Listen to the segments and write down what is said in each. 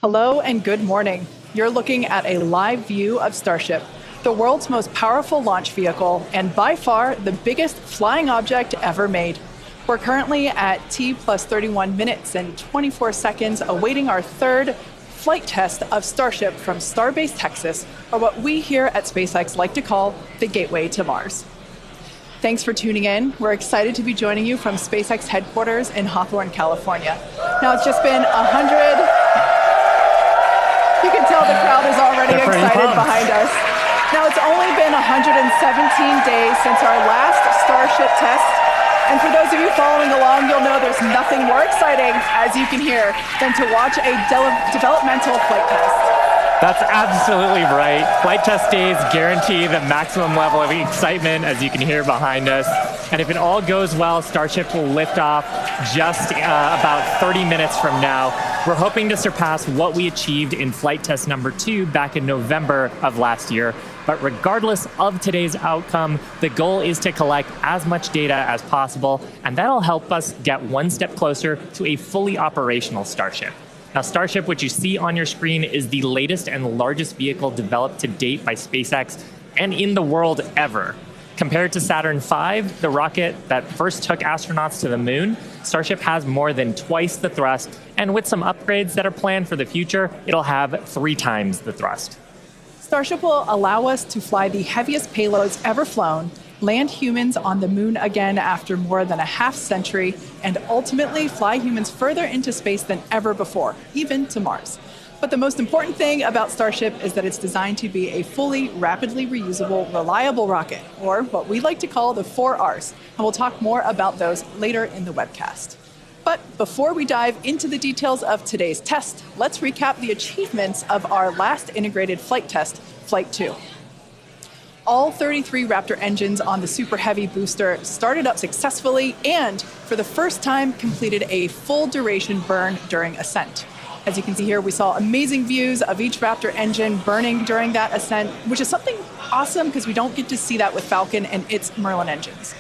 Hello and good morning. You're looking at a live view of Starship, the world's most powerful launch vehicle and by far the biggest flying object ever made. We're currently at T plus 31 minutes and 24 seconds awaiting our third flight test of Starship from Starbase, Texas, or what we here at SpaceX like to call the Gateway to Mars. Thanks for tuning in. We're excited to be joining you from SpaceX headquarters in Hawthorne, California. Now it's just been 100... You can tell the crowd is already excited behind us. Now, it's only been 117 days since our last Starship test. And for those of you following along, you'll know there's nothing more exciting, as you can hear, than to watch a developmental flight test. That's absolutely right. Flight test days guarantee the maximum level of excitement, as you can hear behind us. And if it all goes well, Starship will lift off just about 30 minutes from now. We're hoping to surpass what we achieved in flight test number 2 back in November of last year. But regardless of today's outcome, the goal is to collect as much data as possible, and that'll help us get one step closer to a fully operational Starship. Now, Starship, which you see on your screen, is the latest and largest vehicle developed to date by SpaceX and in the world ever. Compared to Saturn V, the rocket that first took astronauts to the moon, Starship has more than twice the thrust, and with some upgrades that are planned for the future, it'll have 3 times the thrust. Starship will allow us to fly the heaviest payloads ever flown, land humans on the moon again after more than a half century, and ultimately fly humans further into space than ever before, even to Mars. But the most important thing about Starship is that it's designed to be a fully, rapidly reusable, reliable rocket, or what we like to call the 4 Rs, and we'll talk more about those later in the webcast. But before we dive into the details of today's test, let's recap the achievements of our last integrated flight test, Flight 2. All 33 Raptor engines on the Super Heavy booster started up successfully and, for the first time, completed a full duration burn during ascent. As you can see here, we saw amazing views of each Raptor engine burning during that ascent, which is something awesome because we don't get to see that with Falcon and its Merlin engines.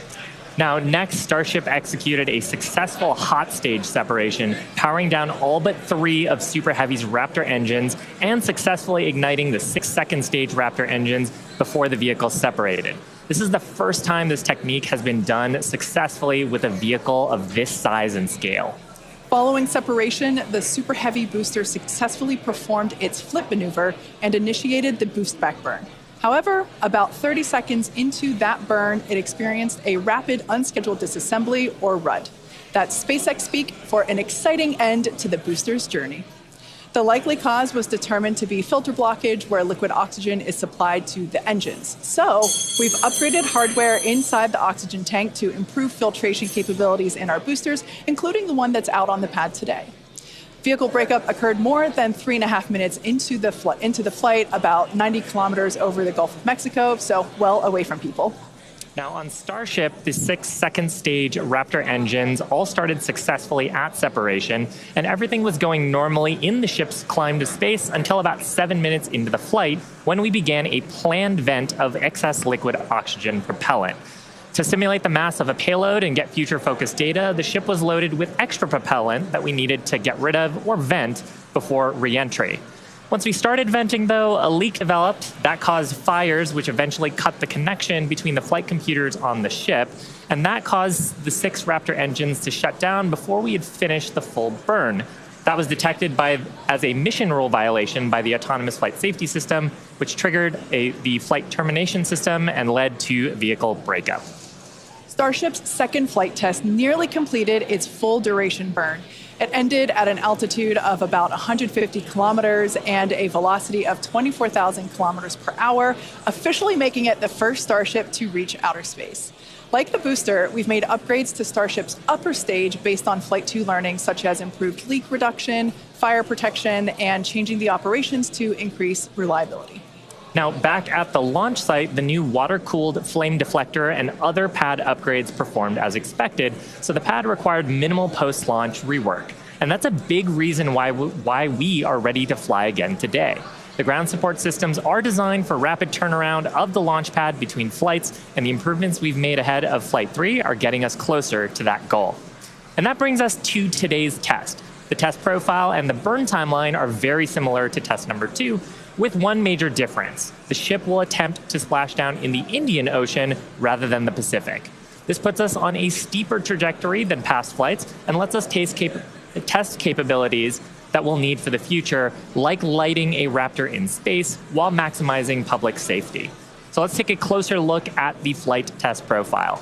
Now, next, Starship executed a successful hot stage separation, powering down all but 3 of Super Heavy's Raptor engines and successfully igniting the 6 second stage Raptor engines before the vehicle separated. This is the first time this technique has been done successfully with a vehicle of this size and scale. Following separation, the Super Heavy booster successfully performed its flip maneuver and initiated the boost back burn. However, about 30 seconds into that burn, it experienced a rapid unscheduled disassembly, or RUD. That's SpaceX speak for an exciting end to the booster's journey. The likely cause was determined to be filter blockage, where liquid oxygen is supplied to the engines. So we've upgraded hardware inside the oxygen tank to improve filtration capabilities in our boosters, including the one that's out on the pad today. Vehicle breakup occurred more than 3.5 minutes into the flight, about 90 kilometers over the Gulf of Mexico, so well away from people. Now, on Starship, the 6 second stage Raptor engines all started successfully at separation, and everything was going normally in the ship's climb to space until about 7 minutes into the flight, when we began a planned vent of excess liquid oxygen propellant. To simulate the mass of a payload and get future-focused data, the ship was loaded with extra propellant that we needed to get rid of or vent before re-entry. Once we started venting, though, a leak developed that caused fires, which eventually cut the connection between the flight computers on the ship, and that caused the 6 Raptor engines to shut down before we had finished the full burn. That was detected as a mission rule violation by the Autonomous Flight Safety System, which triggered the flight termination system and led to vehicle breakup. Starship's second flight test nearly completed its full duration burn. It ended at an altitude of about 150 kilometers and a velocity of 24,000 kilometers per hour, officially making it the first Starship to reach outer space. Like the booster, we've made upgrades to Starship's upper stage based on Flight 2 learning, such as improved leak reduction, fire protection, and changing the operations to increase reliability. Now, back at the launch site, the new water-cooled flame deflector and other pad upgrades performed as expected, so the pad required minimal post-launch rework. And that's a big reason why we are ready to fly again today. The ground support systems are designed for rapid turnaround of the launch pad between flights, and the improvements we've made ahead of Flight 3 are getting us closer to that goal. And that brings us to today's test. The test profile and the burn timeline are very similar to test number 2, with one major difference. The ship will attempt to splash down in the Indian Ocean rather than the Pacific. This puts us on a steeper trajectory than past flights and lets us test capabilities that we'll need for the future, like lighting a Raptor in space while maximizing public safety. So let's take a closer look at the flight test profile.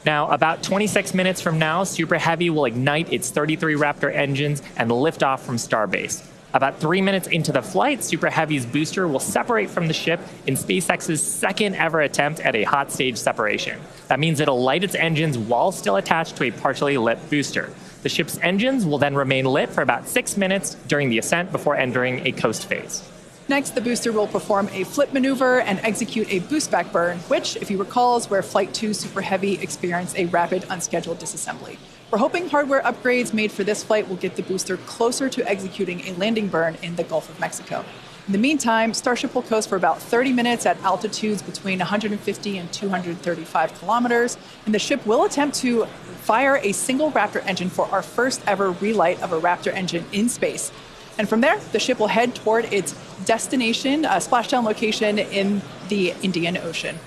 Now, about 26 minutes from now, Super Heavy will ignite its 33 Raptor engines and lift off from Starbase. About 3 minutes into the flight, Super Heavy's booster will separate from the ship in SpaceX's second ever attempt at a hot stage separation. That means it'll light its engines while still attached to a partially lit booster. The ship's engines will then remain lit for about 6 minutes during the ascent before entering a coast phase. Next, the booster will perform a flip maneuver and execute a boost back burn, which, if you recall, is where Flight 2 Super Heavy experienced a rapid unscheduled disassembly. We're hoping hardware upgrades made for this flight will get the booster closer to executing a landing burn in the Gulf of Mexico. In the meantime, Starship will coast for about 30 minutes at altitudes between 150 and 235 kilometers, and the ship will attempt to fire a single Raptor engine for our first ever relight of a Raptor engine in space. And from there, the ship will head toward its destination, splashdown location in the Indian Ocean.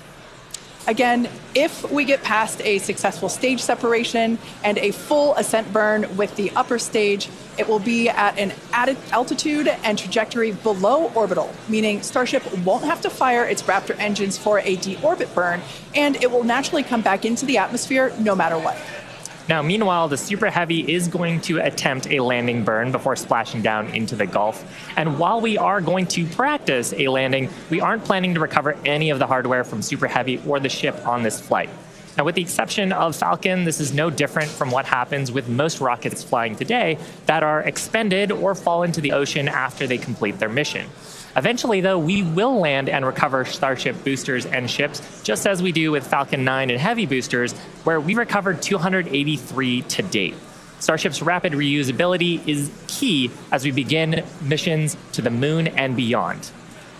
Again, if we get past a successful stage separation and a full ascent burn with the upper stage, it will be at an added altitude and trajectory below orbital, meaning Starship won't have to fire its Raptor engines for a deorbit burn, and it will naturally come back into the atmosphere no matter what. Now, meanwhile, the Super Heavy is going to attempt a landing burn before splashing down into the Gulf. And while we are going to practice a landing, we aren't planning to recover any of the hardware from Super Heavy or the ship on this flight. Now, with the exception of Falcon, this is no different from what happens with most rockets flying today that are expended or fall into the ocean after they complete their mission. Eventually, though, we will land and recover Starship boosters and ships, just as we do with Falcon 9 and Heavy boosters, where we recovered 283 to date. Starship's rapid reusability is key as we begin missions to the moon and beyond.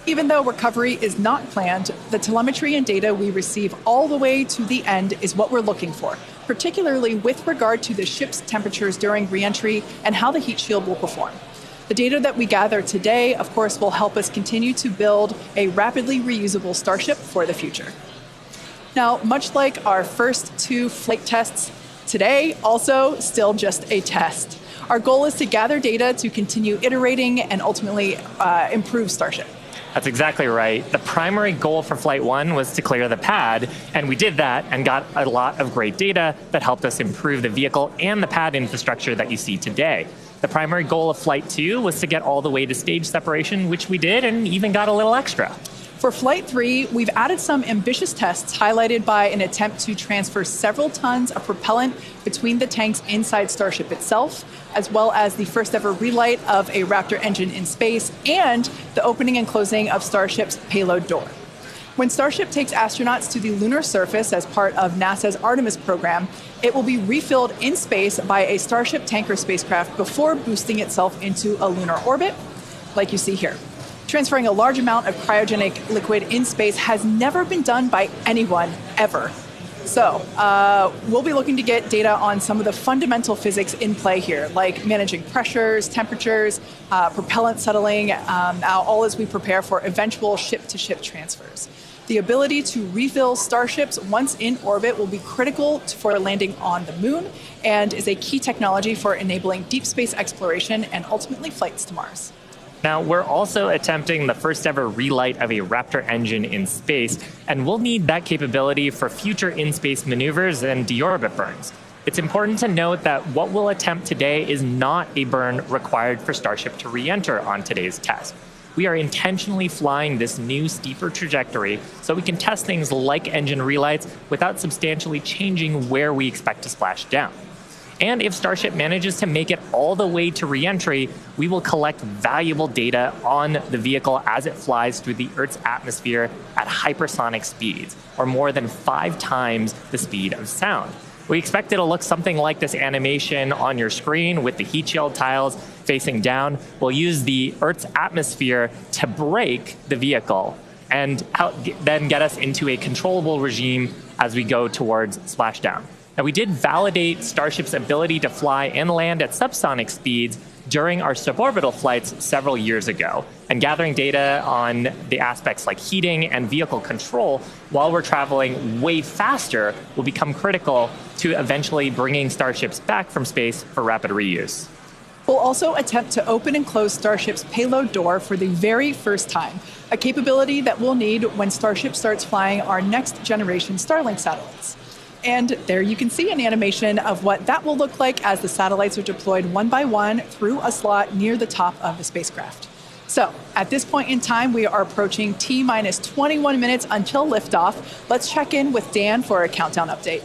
Even though recovery is not planned, the telemetry and data we receive all the way to the end is what we're looking for, particularly with regard to the ship's temperatures during reentry and how the heat shield will perform. The data that we gather today, of course, will help us continue to build a rapidly reusable Starship for the future. Now, much like our first 2 flight tests, today also still just a test. Our goal is to gather data to continue iterating and ultimately improve Starship. That's exactly right. The primary goal for Flight 1 was to clear the pad, and we did that and got a lot of great data that helped us improve the vehicle and the pad infrastructure that you see today. The primary goal of Flight 2 was to get all the way to stage separation, which we did, and even got a little extra. For Flight 3, we've added some ambitious tests highlighted by an attempt to transfer several tons of propellant between the tanks inside Starship itself, as well as the first ever relight of a Raptor engine in space and the opening and closing of Starship's payload door. When Starship takes astronauts to the lunar surface as part of NASA's Artemis program, it will be refilled in space by a Starship tanker spacecraft before boosting itself into a lunar orbit, like you see here. Transferring a large amount of cryogenic liquid in space has never been done by anyone, ever. So we'll be looking to get data on some of the fundamental physics in play here, like managing pressures, temperatures, propellant settling, all as we prepare for eventual ship-to-ship transfers. The ability to refill Starships once in orbit will be critical for landing on the moon and is a key technology for enabling deep space exploration and ultimately flights to Mars. Now, we're also attempting the first ever relight of a Raptor engine in space, and we'll need that capability for future in-space maneuvers and deorbit burns. It's important to note that what we'll attempt today is not a burn required for Starship to re-enter on today's test. We are intentionally flying this new steeper trajectory so we can test things like engine relights without substantially changing where we expect to splash down. And if Starship manages to make it all the way to re-entry, we will collect valuable data on the vehicle as it flies through the Earth's atmosphere at hypersonic speeds, or more than 5 times the speed of sound. We expect it'll look something like this animation on your screen with the heat shield tiles facing down. We'll use the Earth's atmosphere to brake the vehicle and then get us into a controllable regime as we go towards splashdown. Now, we did validate Starship's ability to fly and land at subsonic speeds during our suborbital flights several years ago. And gathering data on the aspects like heating and vehicle control while we're traveling way faster will become critical to eventually bringing Starships back from space for rapid reuse. We'll also attempt to open and close Starship's payload door for the very first time, a capability that we'll need when Starship starts flying our next generation Starlink satellites. And there you can see an animation of what that will look like as the satellites are deployed one by one through a slot near the top of the spacecraft. So at this point in time, we are approaching T-minus 21 minutes until liftoff. Let's check in with Dan for a countdown update.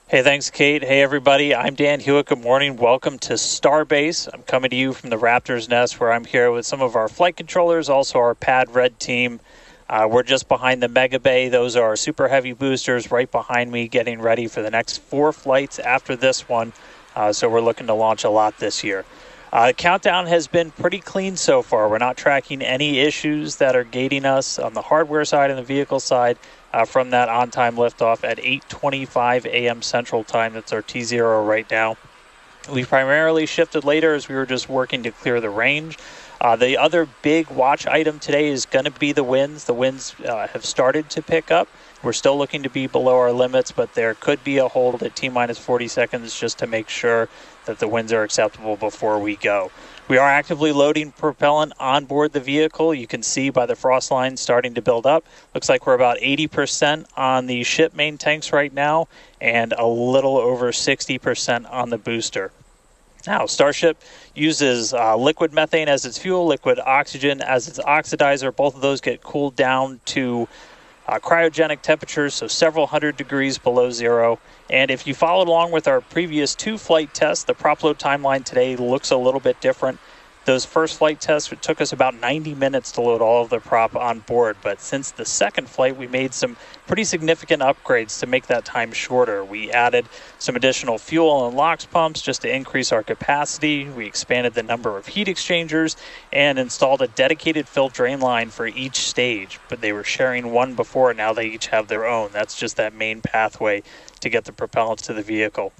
Hey, thanks, Kate. Hey, everybody. I'm Dan Hewitt. Good morning. Welcome to Starbase. I'm coming to you from the Raptor's Nest, where I'm here with some of our flight controllers, also our Pad Red team. We're just behind the Mega Bay. Those are our Super Heavy boosters right behind me, getting ready for the next 4 flights after this one. So we're looking to launch a lot this year. Countdown has been pretty clean so far. We're not tracking any issues that are gating us on the hardware side and the vehicle side from that on-time liftoff at 8:25 a.m. Central Time. That's our T0 right now. We primarily shifted later as we were just working to clear the range. The other big watch item today is going to be the winds. The winds have started to pick up. We're still looking to be below our limits, but there could be a hold at T-minus 40 seconds just to make sure that the winds are acceptable before we go. We are actively loading propellant on board the vehicle. You can see by the frost lines starting to build up. Looks like we're about 80% on the ship main tanks right now and a little over 60% on the booster. Now, Starship uses liquid methane as its fuel, liquid oxygen as its oxidizer. Both of those get cooled down to cryogenic temperatures, so several hundred degrees below zero. And if you followed along with our previous 2 flight tests, the prop load timeline today looks a little bit different. Those first flight tests, it took us about 90 minutes to load all of the prop on board. But since the second flight, we made some pretty significant upgrades to make that time shorter. We added some additional fuel and LOX pumps just to increase our capacity. We expanded the number of heat exchangers and installed a dedicated fill drain line for each stage. But they were sharing one before, now they each have their own. That's just that main pathway to get the propellants to the vehicle.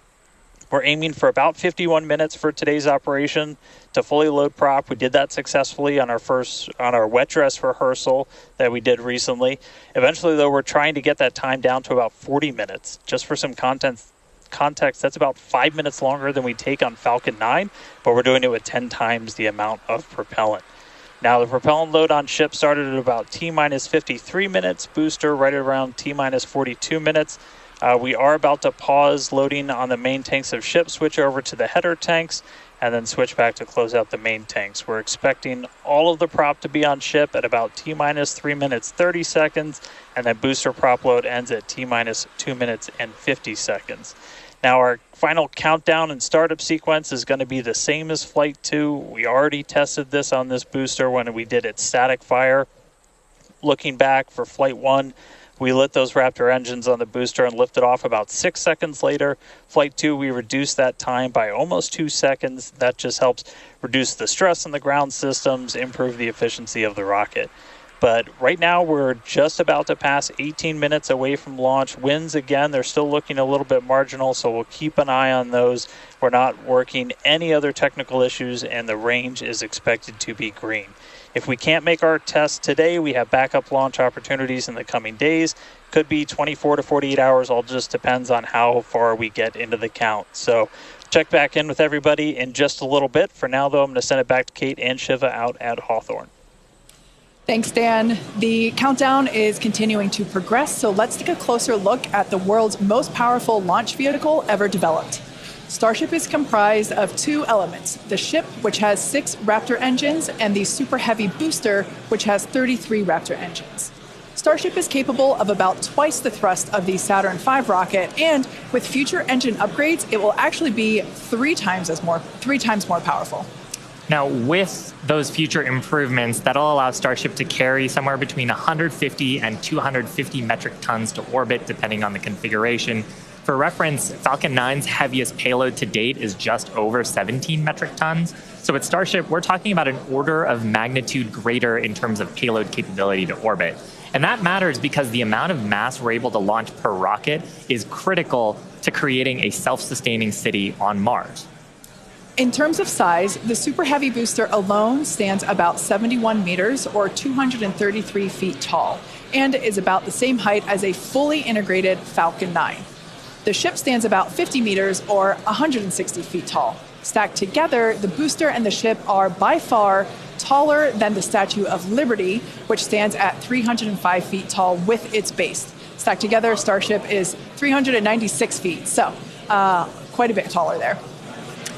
We're aiming for about 51 minutes for today's operation to fully load prop. We did that successfully on our wet dress rehearsal that we did recently. Eventually, though, we're trying to get that time down to about 40 minutes. Just for some context, that's about 5 minutes longer than we take on Falcon 9, but we're doing it with 10 times the amount of propellant. Now, the propellant load on ship started at about T-minus 53 minutes, booster right around T-minus 42 minutes. We are about to pause loading on the main tanks of ship, switch over to the header tanks, and then switch back to close out the main tanks. We're expecting all of the prop to be on ship at about T-minus 3 minutes 30 seconds, and then booster prop load ends at T-minus 2 minutes and 50 seconds. Now, our final countdown and startup sequence is going to be the same as Flight 2. We already tested this on this booster when we did its static fire. Looking back for Flight 1, we lit those Raptor engines on the booster and lifted off about 6 seconds later. Flight 2, we reduced that time by almost 2 seconds. That just helps reduce the stress on the ground systems, improve the efficiency of the rocket. But right now, we're just about to pass 18 minutes away from launch. Winds, again, they're still looking a little bit marginal, so we'll keep an eye on those. We're not working any other technical issues, and the range is expected to be green. If we can't make our test today, we have backup launch opportunities in the coming days. Could be 24 to 48 hours. All just depends on how far we get into the count. So check back in with everybody in just a little bit. For now, though, I'm going to send it back to Kate and Shiva out at Hawthorne. Thanks, Dan. The countdown is continuing to progress, so let's take a closer look at the world's most powerful launch vehicle ever developed. Starship is comprised of 2 elements, the ship, which has 6 Raptor engines, and the Super Heavy booster, which has 33 Raptor engines. Starship is capable of about twice the thrust of the Saturn V rocket, and with future engine upgrades, it will actually be 3 times more powerful. Now, with those future improvements, that'll allow Starship to carry somewhere between 150 and 250 metric tons to orbit, depending on the configuration. For reference, Falcon 9's heaviest payload to date is just over 17 metric tons. So with Starship, we're talking about an order of magnitude greater in terms of payload capability to orbit. And that matters because the amount of mass we're able to launch per rocket is critical to creating a self-sustaining city on Mars. In terms of size, the Super Heavy booster alone stands about 71 meters or 233 feet tall and is about the same height as a fully integrated Falcon 9. The ship stands about 50 meters or 160 feet tall. Stacked together, the booster and the ship are by far taller than the Statue of Liberty, which stands at 305 feet tall with its base. Stacked together, Starship is 396 feet, so quite a bit taller there.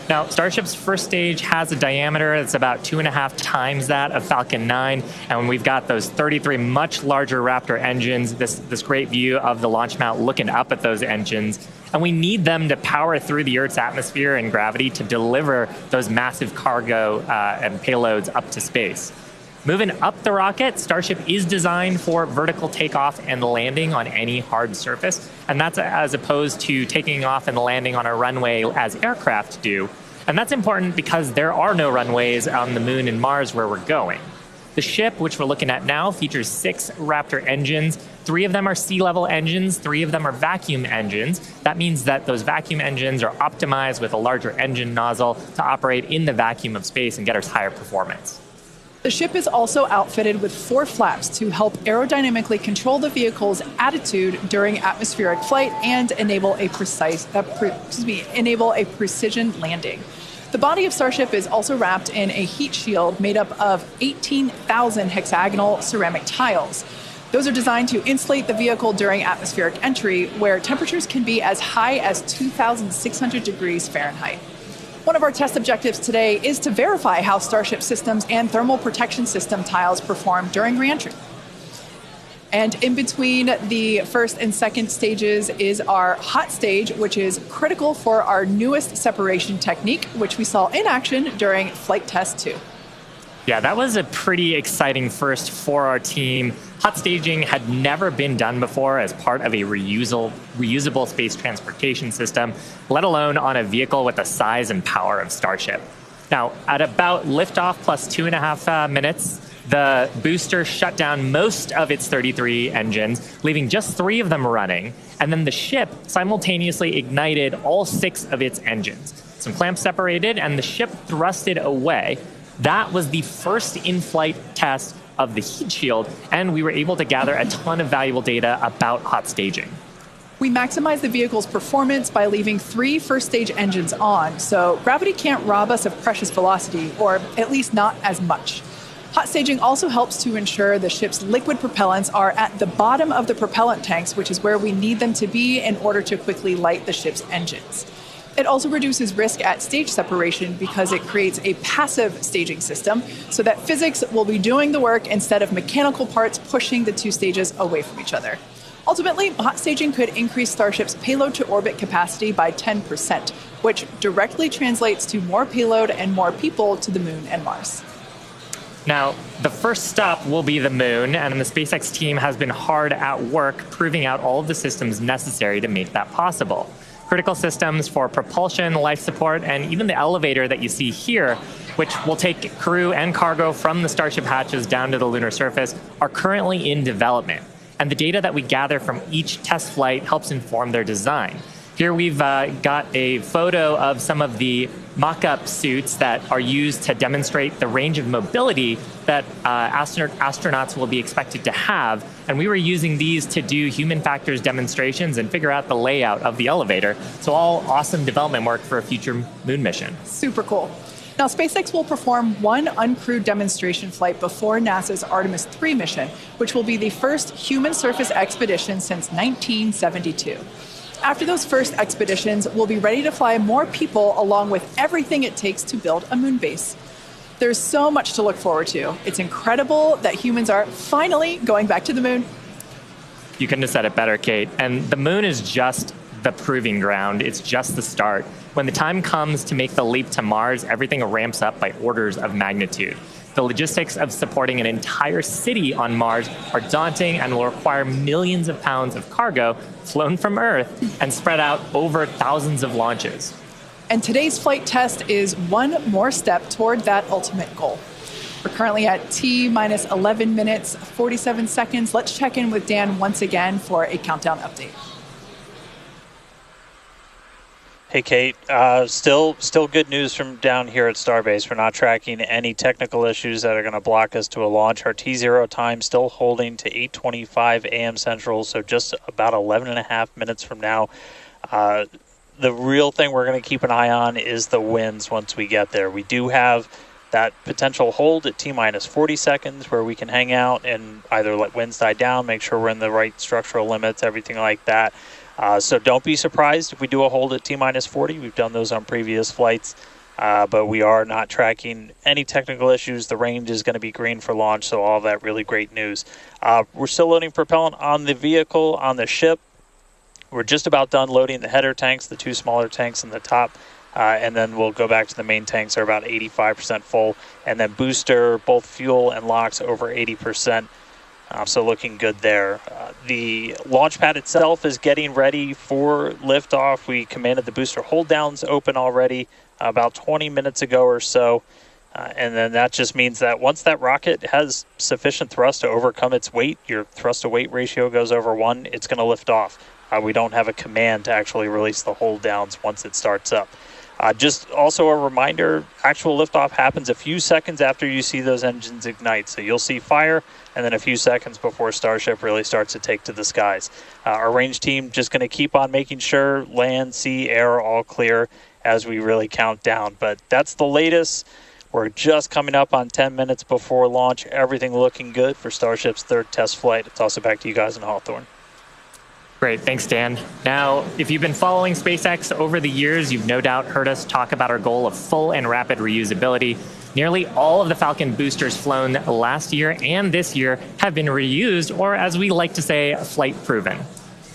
Now, Starship's first stage has a diameter that's about 2.5 times that of Falcon 9, and we've got those 33 much larger Raptor engines, this great view of the launch mount looking up at those engines, and we need them to power through the Earth's atmosphere and gravity to deliver those massive cargo and payloads up to space. Moving up the rocket, Starship is designed for vertical takeoff and landing on any hard surface, and that's as opposed to taking off and landing on a runway as aircraft do. And that's important because there are no runways on the Moon and Mars where we're going. The ship, which we're looking at now, features 6 Raptor engines. 3 of them are sea-level engines, 3 of them are vacuum engines. That means that those vacuum engines are optimized with a larger engine nozzle to operate in the vacuum of space and get us higher performance. The ship is also outfitted with 4 flaps to help aerodynamically control the vehicle's attitude during atmospheric flight and enable a precision landing. The body of Starship is also wrapped in a heat shield made up of 18,000 hexagonal ceramic tiles. Those are designed to insulate the vehicle during atmospheric entry, where temperatures can be as high as 2,600 degrees Fahrenheit. One of our test objectives today is to verify how Starship systems and thermal protection system tiles perform during reentry. And in between the first and second stages is our hot stage, which is critical for our newest separation technique, which we saw in action during flight test 2. Yeah, that was a pretty exciting first for our team. Hot staging had never been done before as part of a reusable space transportation system, let alone on a vehicle with the size and power of Starship. Now, at about liftoff plus 2.5 minutes, the booster shut down most of its 33 engines, leaving just 3 of them running, and then the ship simultaneously ignited all 6 of its engines. Some clamps separated, and the ship thrusted away. That was the first in-flight test of the heat shield, and we were able to gather a ton of valuable data about hot staging. We maximize the vehicle's performance by leaving 3 first-stage engines on, so gravity can't rob us of precious velocity, or at least not as much. Hot staging also helps to ensure the ship's liquid propellants are at the bottom of the propellant tanks, which is where we need them to be in order to quickly light the ship's engines. It also reduces risk at stage separation because it creates a passive staging system so that physics will be doing the work instead of mechanical parts pushing the 2 stages away from each other. Ultimately, hot staging could increase Starship's payload to orbit capacity by 10%, which directly translates to more payload and more people to the Moon and Mars. Now, the first stop will be the Moon, and the SpaceX team has been hard at work proving out all of the systems necessary to make that possible. Critical systems for propulsion, life support, and even the elevator that you see here, which will take crew and cargo from the Starship hatches down to the lunar surface, are currently in development. And the data that we gather from each test flight helps inform their design. Here we've got a photo of some of the mock-up suits that are used to demonstrate the range of mobility that astronauts will be expected to have. And we were using these to do human factors demonstrations and figure out the layout of the elevator. So all awesome development work for a future moon mission. Super cool. Now, SpaceX will perform 1 uncrewed demonstration flight before NASA's Artemis 3 mission, which will be the first human surface expedition since 1972. After those first expeditions, we'll be ready to fly more people along with everything it takes to build a moon base. There's so much to look forward to. It's incredible that humans are finally going back to the moon. You couldn't have said it better, Kate. And the moon is just the proving ground. It's just the start. When the time comes to make the leap to Mars, everything ramps up by orders of magnitude. The logistics of supporting an entire city on Mars are daunting and will require millions of pounds of cargo flown from Earth and spread out over thousands of launches. And today's flight test is one more step toward that ultimate goal. We're currently at T minus 11 minutes, 47 seconds. Let's check in with Dan once again for a countdown update. Hey, Kate. Still good news from down here at Starbase. We're not tracking any technical issues that are going to block us to a launch. Our T0 time still holding to 8:25 a.m. Central, so just about 11 and a half minutes from now. The real thing we're going to keep an eye on is the winds once we get there. We do have that potential hold at T minus 40 seconds where we can hang out and either let winds die down, make sure we're in the right structural limits, everything like that. So don't be surprised if we do a hold at T minus 40. We've done those on previous flights, but we are not tracking any technical issues. The range is going to be green for launch, so all that really great news. We're still loading propellant on the vehicle, on the ship. We're just about done loading the header tanks, the two smaller tanks in the top, and then we'll go back to the main tanks. They're about 85% full, and then booster, both fuel and LOX over 80%. So looking good there. The launch pad itself is getting ready for liftoff. We commanded the booster hold downs open already about 20 minutes ago or so. And then that just means that once that rocket has sufficient thrust to overcome its weight, your thrust to weight ratio goes over 1, it's going to lift off. We don't have a command to actually release the hold downs once it starts up. Just also a reminder, actual liftoff happens a few seconds after you see those engines ignite. So you'll see fire, and then a few seconds before Starship really starts to take to the skies. Our range team just going to keep on making sure land, sea, air are all clear as we really count down. But that's the latest. We're just coming up on 10 minutes before launch. Everything looking good for Starship's third test flight. It's also back to you guys in Hawthorne. Great, thanks, Dan. Now, if you've been following SpaceX over the years, you've no doubt heard us talk about our goal of full and rapid reusability. Nearly all of the Falcon boosters flown last year and this year have been reused, or as we like to say, flight proven.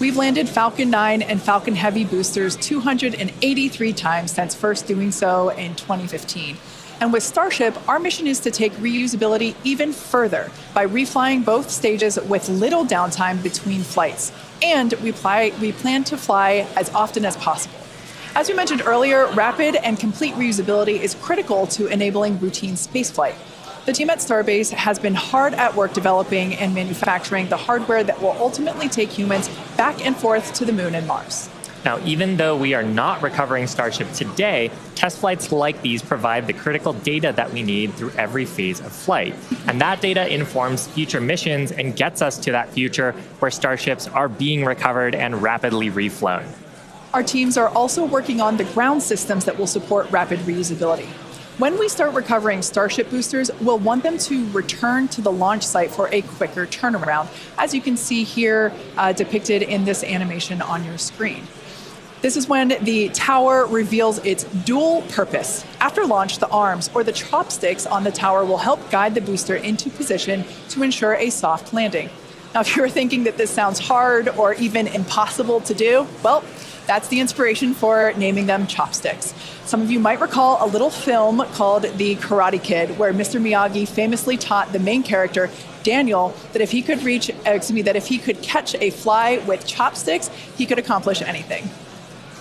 We've landed Falcon 9 and Falcon Heavy boosters 283 times since first doing so in 2015. And with Starship, our mission is to take reusability even further by reflying both stages with little downtime between flights. And we plan to fly as often as possible. As we mentioned earlier, rapid and complete reusability is critical to enabling routine spaceflight. The team at Starbase has been hard at work developing and manufacturing the hardware that will ultimately take humans back and forth to the moon and Mars. Now, even though we are not recovering Starship today, test flights like these provide the critical data that we need through every phase of flight. And that data informs future missions and gets us to that future where Starships are being recovered and rapidly reflown. Our teams are also working on the ground systems that will support rapid reusability. When we start recovering Starship boosters, we'll want them to return to the launch site for a quicker turnaround, as you can see here depicted in this animation on your screen. This is when the tower reveals its dual purpose. After launch, the arms or the chopsticks on the tower will help guide the booster into position to ensure a soft landing. Now, if you're thinking that this sounds hard or even impossible to do, well, that's the inspiration for naming them chopsticks. Some of you might recall a little film called The Karate Kid, where Mr. Miyagi famously taught the main character, Daniel, that if he could catch a fly with chopsticks, he could accomplish anything.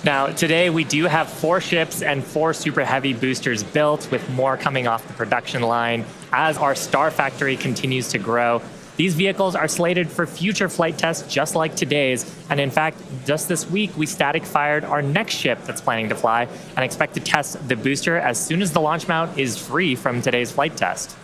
Now, today we do have 4 ships and 4 Super Heavy boosters built, with more coming off the production line as our Star Factory continues to grow. These vehicles are slated for future flight tests just like today's, and in fact, just this week we static fired our next ship that's planning to fly and expect to test the booster as soon as the launch mount is free from today's flight test.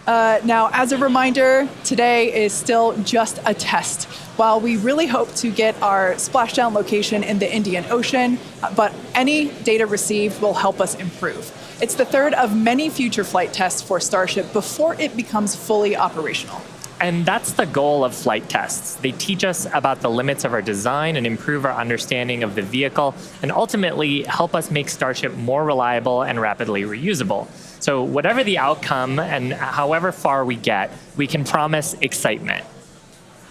Now, as a reminder, today is still just a test. While we really hope to get our splashdown location in the Indian Ocean, but any data received will help us improve. It's the third of many future flight tests for Starship before it becomes fully operational. And that's the goal of flight tests. They teach us about the limits of our design and improve our understanding of the vehicle, and ultimately help us make Starship more reliable and rapidly reusable. So whatever the outcome and however far we get, we can promise excitement.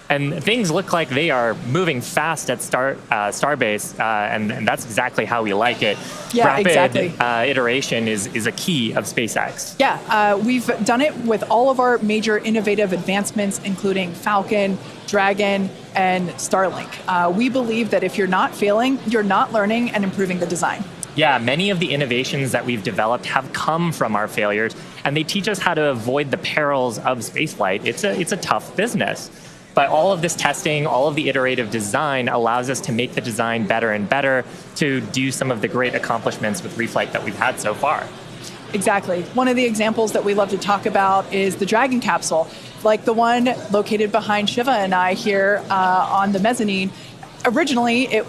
And things look like they are moving fast at Starbase, and that's exactly how we like it. Yeah, Rapid exactly. Iteration is a key of SpaceX. Yeah, we've done it with all of our major innovative advancements, including Falcon, Dragon, and Starlink. We believe that if you're not failing, you're not learning and improving the design. Yeah, many of the innovations that we've developed have come from our failures, and they teach us how to avoid the perils of spaceflight. It's a tough business. But all of this testing, all of the iterative design allows us to make the design better and better to do some of the great accomplishments with reflight that we've had so far. Exactly. One of the examples that we love to talk about is the Dragon capsule, like the one located behind Shiva and I here on the mezzanine. Originally, it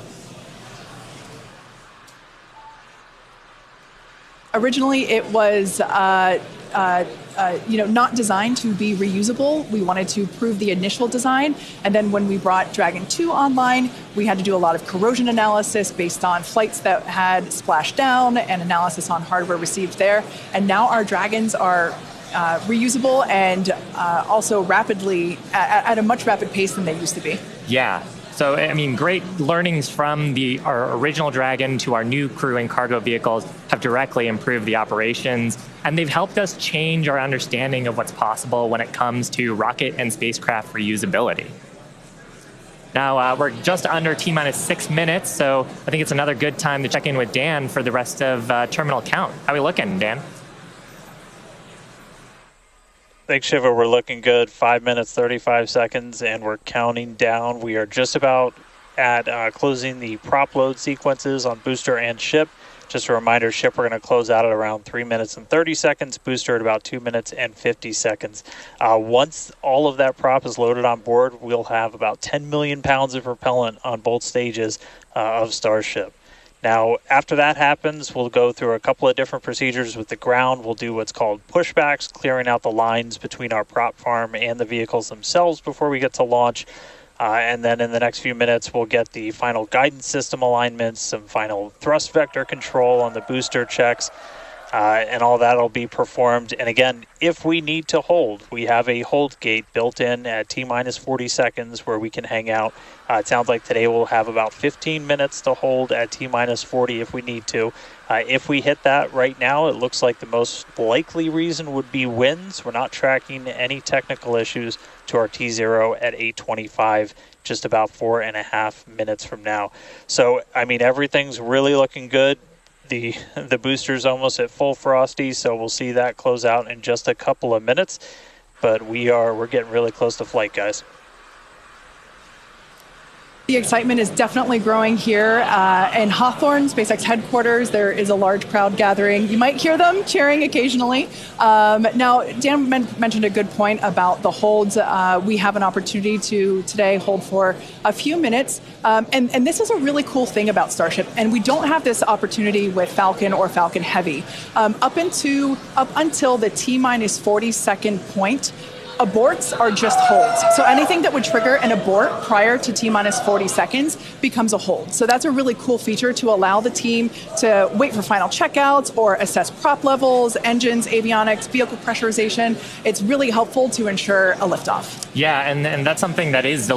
was not designed to be reusable. We wanted to prove the initial design, and then when we brought Dragon 2 online, we had to do a lot of corrosion analysis based on flights that had splashed down and analysis on hardware received there. And now our Dragons are reusable and also rapidly at a much rapid pace than they used to be. Yeah. So, I mean, great learnings from our original Dragon to our new crew and cargo vehicles have directly improved the operations, and they've helped us change our understanding of what's possible when it comes to rocket and spacecraft reusability. Now, we're just under T-minus 6 minutes, so I think it's another good time to check in with Dan for the rest of terminal count. How are we looking, Dan? Thanks, Shiva. We're looking good. 5 minutes, 35 seconds, and we're counting down. We are just about at closing the prop load sequences on booster and ship. Just a reminder, ship we're going to close out at around 3 minutes and 30 seconds, booster at about 2 minutes and 50 seconds. Once all of that prop is loaded on board, we'll have about 10 million pounds of propellant on both stages of Starship. Now, after that happens, we'll go through a couple of different procedures with the ground. We'll do what's called pushbacks, clearing out the lines between our prop farm and the vehicles themselves before we get to launch. And then in the next few minutes, we'll get the final guidance system alignments, some final thrust vector control on the booster checks, and all that will be performed. And again, if we need to hold, we have a hold gate built in at T-minus 40 seconds where we can hang out. It sounds like today we'll have about 15 minutes to hold at T-minus 40 if we need to. If we hit that right now, it looks like the most likely reason would be winds. We're not tracking any technical issues to our T0 at 8:25, just about 4.5 minutes from now. So, I mean, everything's really looking good. The booster's almost at full frosty, so we'll see that close out in just a couple of minutes. But we're getting really close to flight, guys. The excitement is definitely growing here in Hawthorne, SpaceX headquarters. There is a large crowd gathering. You might hear them cheering occasionally. Now, Dan mentioned a good point about the holds. We have an opportunity to today hold for a few minutes. And this is a really cool thing about Starship. And we don't have this opportunity with Falcon or Falcon Heavy. Up until the T-minus 40 second point, aborts are just holds. So anything that would trigger an abort prior to T-minus 40 seconds becomes a hold. So that's a really cool feature to allow the team to wait for final checkouts or assess prop levels, engines, avionics, vehicle pressurization. It's really helpful to ensure a liftoff. Yeah, and that's something that is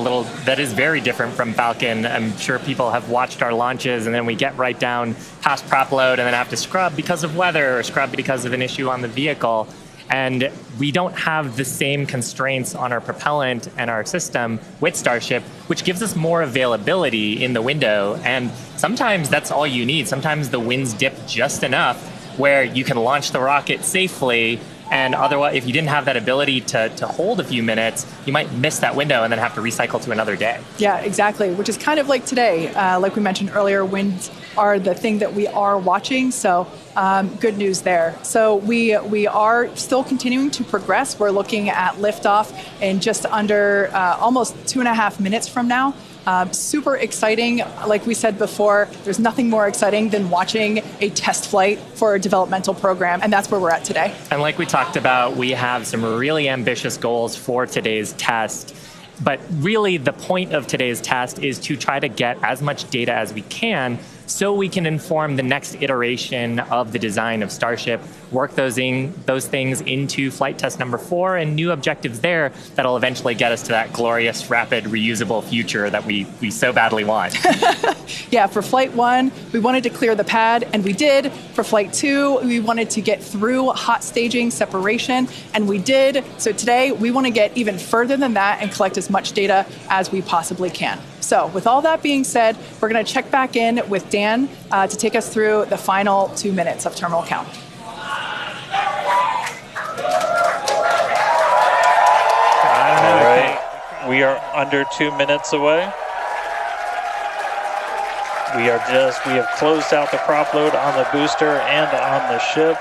very different from Falcon. I'm sure people have watched our launches, and then we get right down past prop load and then have to scrub because of weather or scrub because of an issue on the vehicle. And we don't have the same constraints on our propellant and our system with Starship, which gives us more availability in the window. And sometimes that's all you need. Sometimes the winds dip just enough where you can launch the rocket safely. And otherwise, if you didn't have that ability to hold a few minutes, you might miss that window and then have to recycle to another day. Yeah, exactly, which is kind of like today. Like we mentioned earlier, winds are the thing that we are watching, so good news there. So we are still continuing to progress. We're looking at liftoff in just under almost 2.5 minutes from now. Super exciting. Like we said before, there's nothing more exciting than watching a test flight for a developmental program, and that's where we're at today. And like we talked about, we have some really ambitious goals for today's test. But really, the point of today's test is to try to get as much data as we can so we can inform the next iteration of the design of Starship, work those things into flight test number 4 and new objectives there that'll eventually get us to that glorious, rapid, reusable future that we so badly want. Yeah, for flight 1, we wanted to clear the pad, and we did. For flight 2, we wanted to get through hot staging separation, and we did. So today, we want to get even further than that and collect as much data as we possibly can. So with all that being said, we're going to check back in with Dan to take us through the final 2 minutes of terminal count. We are under 2 minutes away. We have closed out the prop load on the booster and on the ship.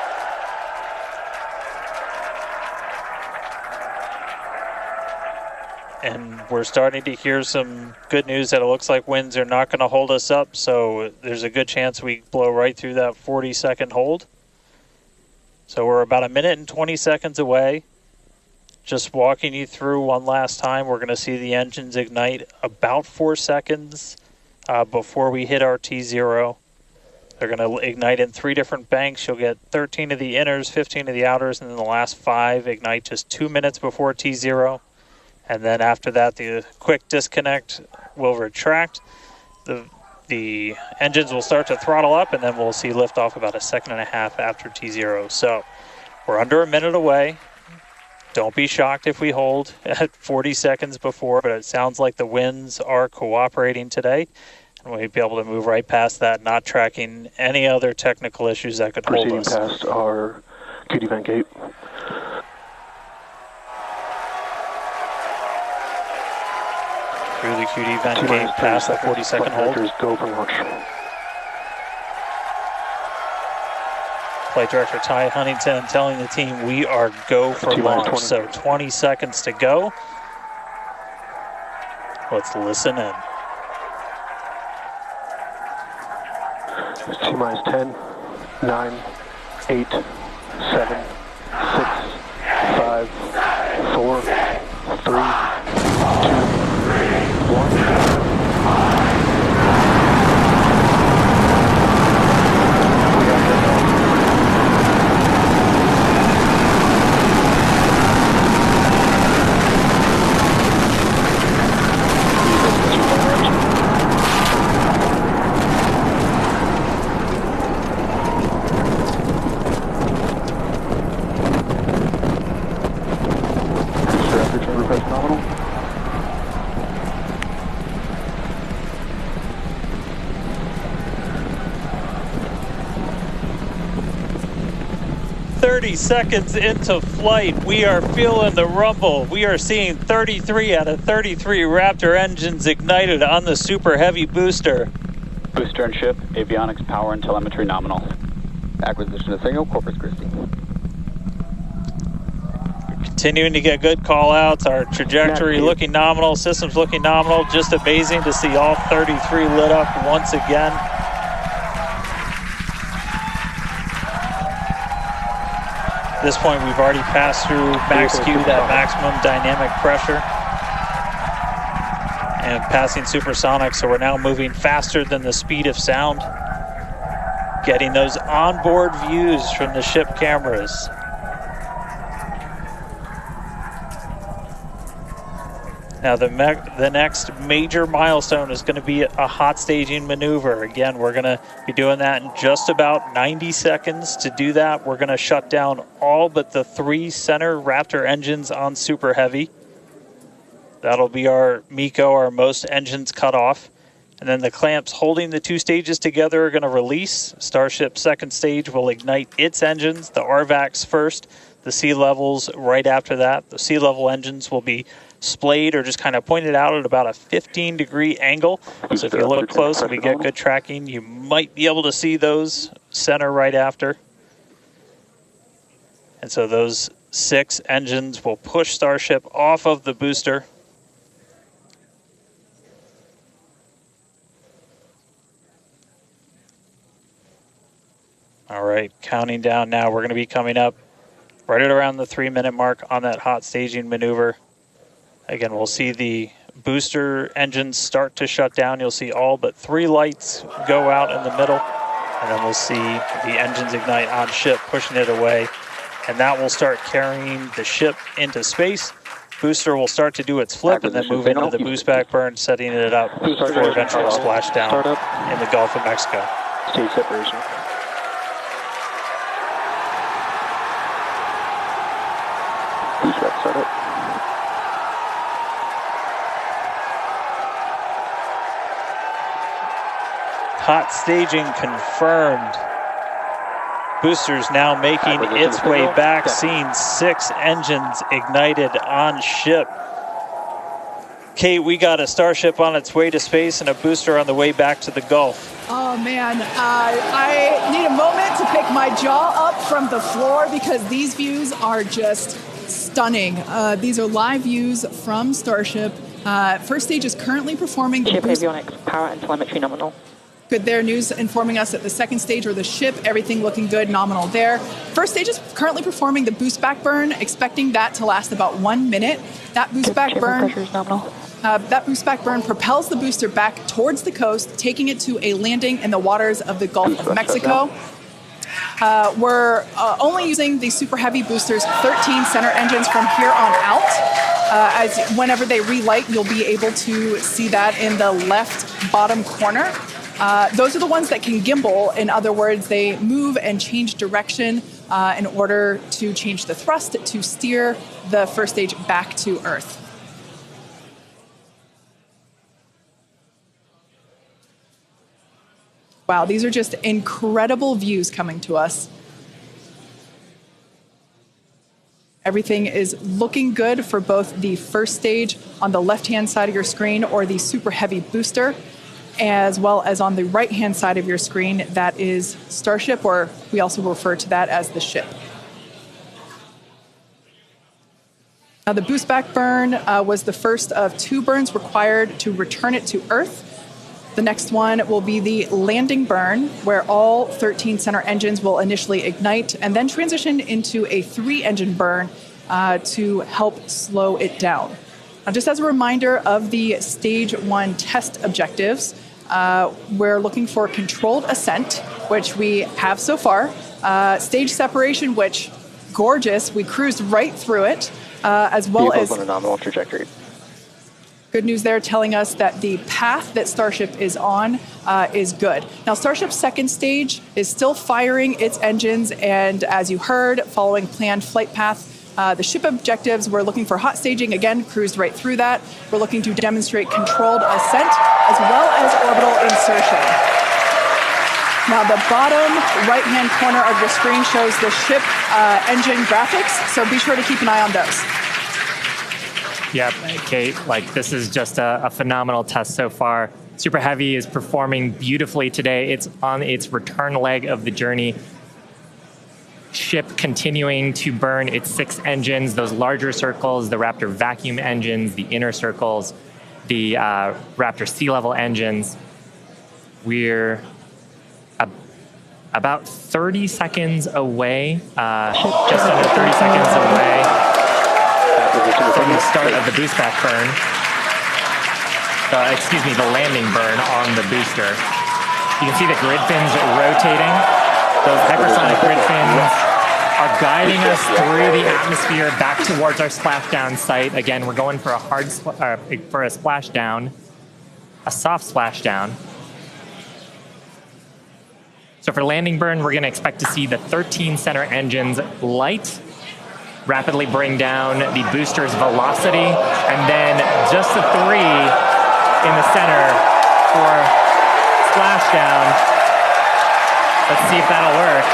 And we're starting to hear some good news that it looks like winds are not going to hold us up, so there's a good chance we blow right through that 40-second hold. So we're about 1 minute and 20 seconds away. Just walking you through one last time, we're going to see the engines ignite about 4 seconds before we hit our T0. They're going to ignite in 3 different banks. You'll get 13 of the inners, 15 of the outers, and then the last 5 ignite just 2 minutes before T0. And then after that, the quick disconnect will retract. The engines will start to throttle up, and then we'll see liftoff about 1.5 seconds after T0. So we're under 1 minute away. Don't be shocked if we hold at 40 seconds before, but it sounds like the winds are cooperating today. And we'll be able to move right past that, not tracking any other technical issues that could hold us. Proceeding past our QD vent gate. Through the QD vent gate, past that 40-second hold. Go for launch. Flight Director Ty Huntington telling the team we are go for launch. So 20 seconds to go. Let's listen in. T-minus 10, 9, 8, 7, 6, 5, 4, 3, 2, 1. Nominal. 30 seconds into flight, we are feeling the rumble. We are seeing 33 out of 33 Raptor engines ignited on the Super Heavy booster. Booster and ship, avionics, power, and telemetry nominal. Acquisition of signal, Corpus Christi. Continuing to get good call outs. Our trajectory looking nominal, systems looking nominal. Just amazing to see all 33 lit up once again. At this point, we've already passed through max Q, that maximum dynamic pressure, and passing supersonic, so we're now moving faster than the speed of sound, getting those onboard views from the ship cameras. Now the next major milestone is going to be a hot staging maneuver. Again, we're going to be doing that in just about 90 seconds. To do that, we're going to shut down all but the 3 center Raptor engines on Super Heavy. That'll be our MECO, our most engines cut off. And then the clamps holding the 2 stages together are going to release. Starship's second stage will ignite its engines, the RVACs first, the sea levels right after that. The sea level engines will be splayed or just kind of pointed out at about a 15-degree angle. So if you look close and we get good tracking, you might be able to see those center right after. And so those 6 engines will push Starship off of the booster. All right, counting down now. We're going to be coming up right at around the 3-minute mark on that hot staging maneuver. Again, we'll see the booster engines start to shut down. You'll see all but 3 lights go out in the middle. And then we'll see the engines ignite on ship, pushing it away. And that will start carrying the ship into space. Booster will start to do its flip and then move into the boost back burn, setting it up for eventual splashdown in the Gulf of Mexico. Stage separation. Boost back startup. Hot staging confirmed. Boosters now making its way back, seeing 6 engines ignited on ship. Kate, we got a Starship on its way to space and a booster on the way back to the Gulf. Oh man, I need a moment to pick my jaw up from the floor because these views are just stunning. These are live views from Starship. First stage is currently performing the Ship avionics, power and telemetry nominal. Good there, news informing us that the second stage or the ship, everything looking good, nominal there. First stage is currently performing the boost back burn, expecting that to last about 1 minute. That boost back burn. Pressure is nominal. That boost back burn propels the booster back towards the coast, taking it to a landing in the waters of the Gulf of Mexico. We're only using the Super Heavy booster's 13 center engines from here on out. As whenever they relight, you'll be able to see that in the left bottom corner. Those are the ones that can gimbal. In other words, they move and change direction in order to change the thrust to steer the first stage back to Earth. Wow, these are just incredible views coming to us. Everything is looking good for both the first stage on the left-hand side of your screen or the Super Heavy booster, as well as on the right-hand side of your screen, that is Starship, or we also refer to that as the ship. Now, the boost back burn was the first of 2 burns required to return it to Earth. The next one will be the landing burn, where all 13 center engines will initially ignite and then transition into a 3-engine burn to help slow it down. Now, just as a reminder of the stage 1 test objectives, we're looking for controlled ascent, which we have so far. Stage separation, which gorgeous, we cruised right through it, as well as on a nominal trajectory. Good news there telling us that the path that Starship is on is good. Now, Starship's second stage is still firing its engines, and as you heard, following planned flight path, the ship objectives, we're looking for hot staging, again, cruised right through that. We're looking to demonstrate controlled ascent as well as orbital insertion. Now, the bottom right-hand corner of your screen shows the ship engine graphics, so be sure to keep an eye on those. Yep, Kate, this is just a phenomenal test so far. Super Heavy is performing beautifully today. It's on its return leg of the journey. Ship continuing to burn its 6 engines, those larger circles, the Raptor vacuum engines, the inner circles, the Raptor sea level engines. We're about 30 seconds away, just under 30 seconds away from the start of the boost back burn. The landing burn on the booster. You can see the grid fins rotating. Those hypersonic grid fins are guiding us through the atmosphere back towards our splashdown site. Again, we're going for a splashdown, a soft splashdown. So for landing burn, we're going to expect to see the 13 center engines light, rapidly bring down the booster's velocity, and then just the 3 in the center for splashdown. Let's see if that'll work.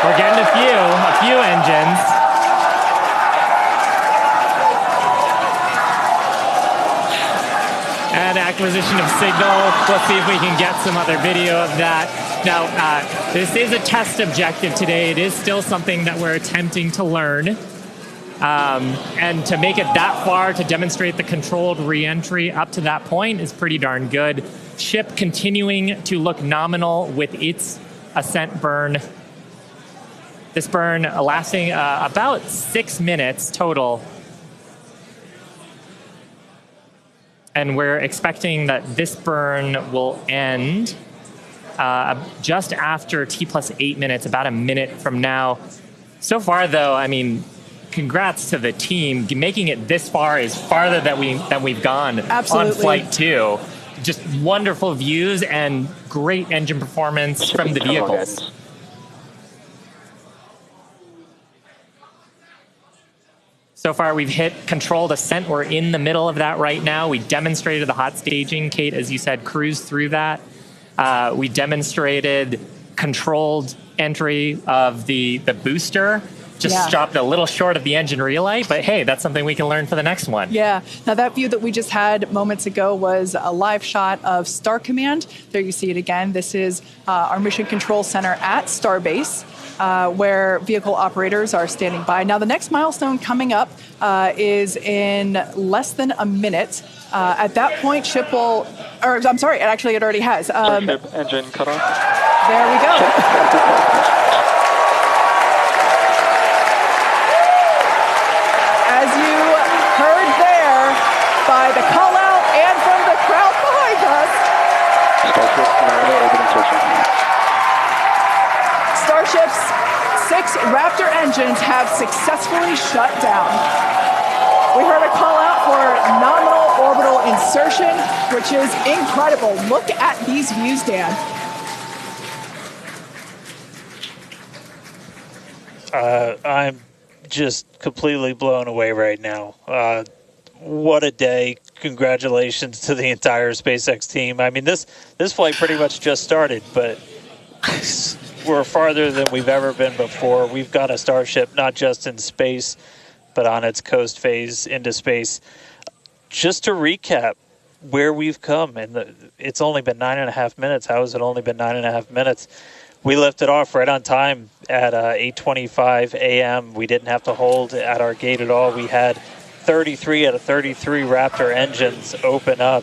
We're getting a few engines. And acquisition of signal. Let's see if we can get some other video of that. Now, this is a test objective today. It is still something that we're attempting to learn. And to make it that far, to demonstrate the controlled re-entry up to that point is pretty darn good. Ship continuing to look nominal with its ascent burn. This burn lasting about 6 minutes total. And we're expecting that this burn will end just after T+8 minutes, about a minute from now. So far, though, I mean, congrats to the team. Making it this far is farther than we've gone. Absolutely. On Flight 2. Just wonderful views and great engine performance from the vehicles. So far, we've hit controlled ascent. We're in the middle of that right now. We demonstrated the hot staging. Kate, as you said, cruised through that. We demonstrated controlled entry of the booster. Just stopped a little short of the engine relight, but hey, that's something we can learn for the next one. Yeah. Now that view that we just had moments ago was a live shot of Star Command. There you see it again. This is our Mission Control Center at Starbase, where vehicle operators are standing by. Now the next milestone coming up is in less than a minute. At that point, ship will, or I'm sorry, actually it already has. Starship engine cut off. There we go. As you heard there by the call out and from the crowd behind us, Starship normal orbit insertion. Starship's 6 Raptor engines have successfully shut down. We heard a call out for nominal orbital insertion, which is incredible. Look at these views, Dan. I'm just completely blown away right now. What a day. Congratulations to the entire SpaceX team. I mean, this flight pretty much just started, but we're farther than we've ever been before. We've got a Starship not just in space, but on its coast phase into space. Just to recap where we've come, and it's only been 9.5 minutes. How has it only been 9.5 minutes? We lifted off right on time at 8:25 a.m. We didn't have to hold at our gate at all. We had 33 out of 33 Raptor engines open up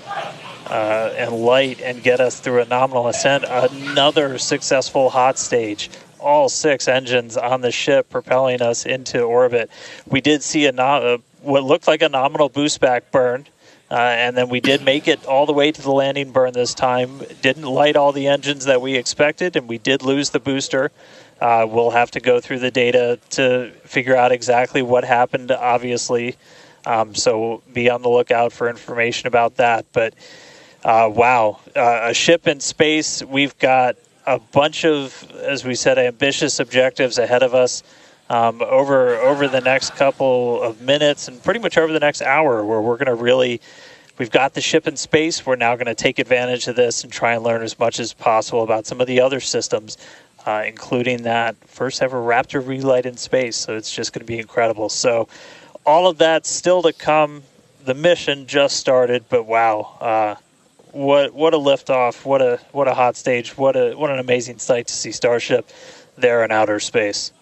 and light and get us through a nominal ascent. Another successful hot stage. All 6 engines on the ship propelling us into orbit. We did see what looked like a nominal boost back burn. And then we did make it all the way to the landing burn this time. Didn't light all the engines that we expected, and we did lose the booster. We'll have to go through the data to figure out exactly what happened, obviously. So be on the lookout for information about that. But wow, a ship in space. We've got a bunch of, as we said, ambitious objectives ahead of us. Over the next couple of minutes and pretty much over the next hour, where we're going to we've got the ship in space. We're now going to take advantage of this and try and learn as much as possible about some of the other systems, including that first ever Raptor relight in space. So it's just going to be incredible. So all of that still to come. The mission just started, but wow, what a liftoff! What a hot stage! What an amazing sight to see Starship there in outer space.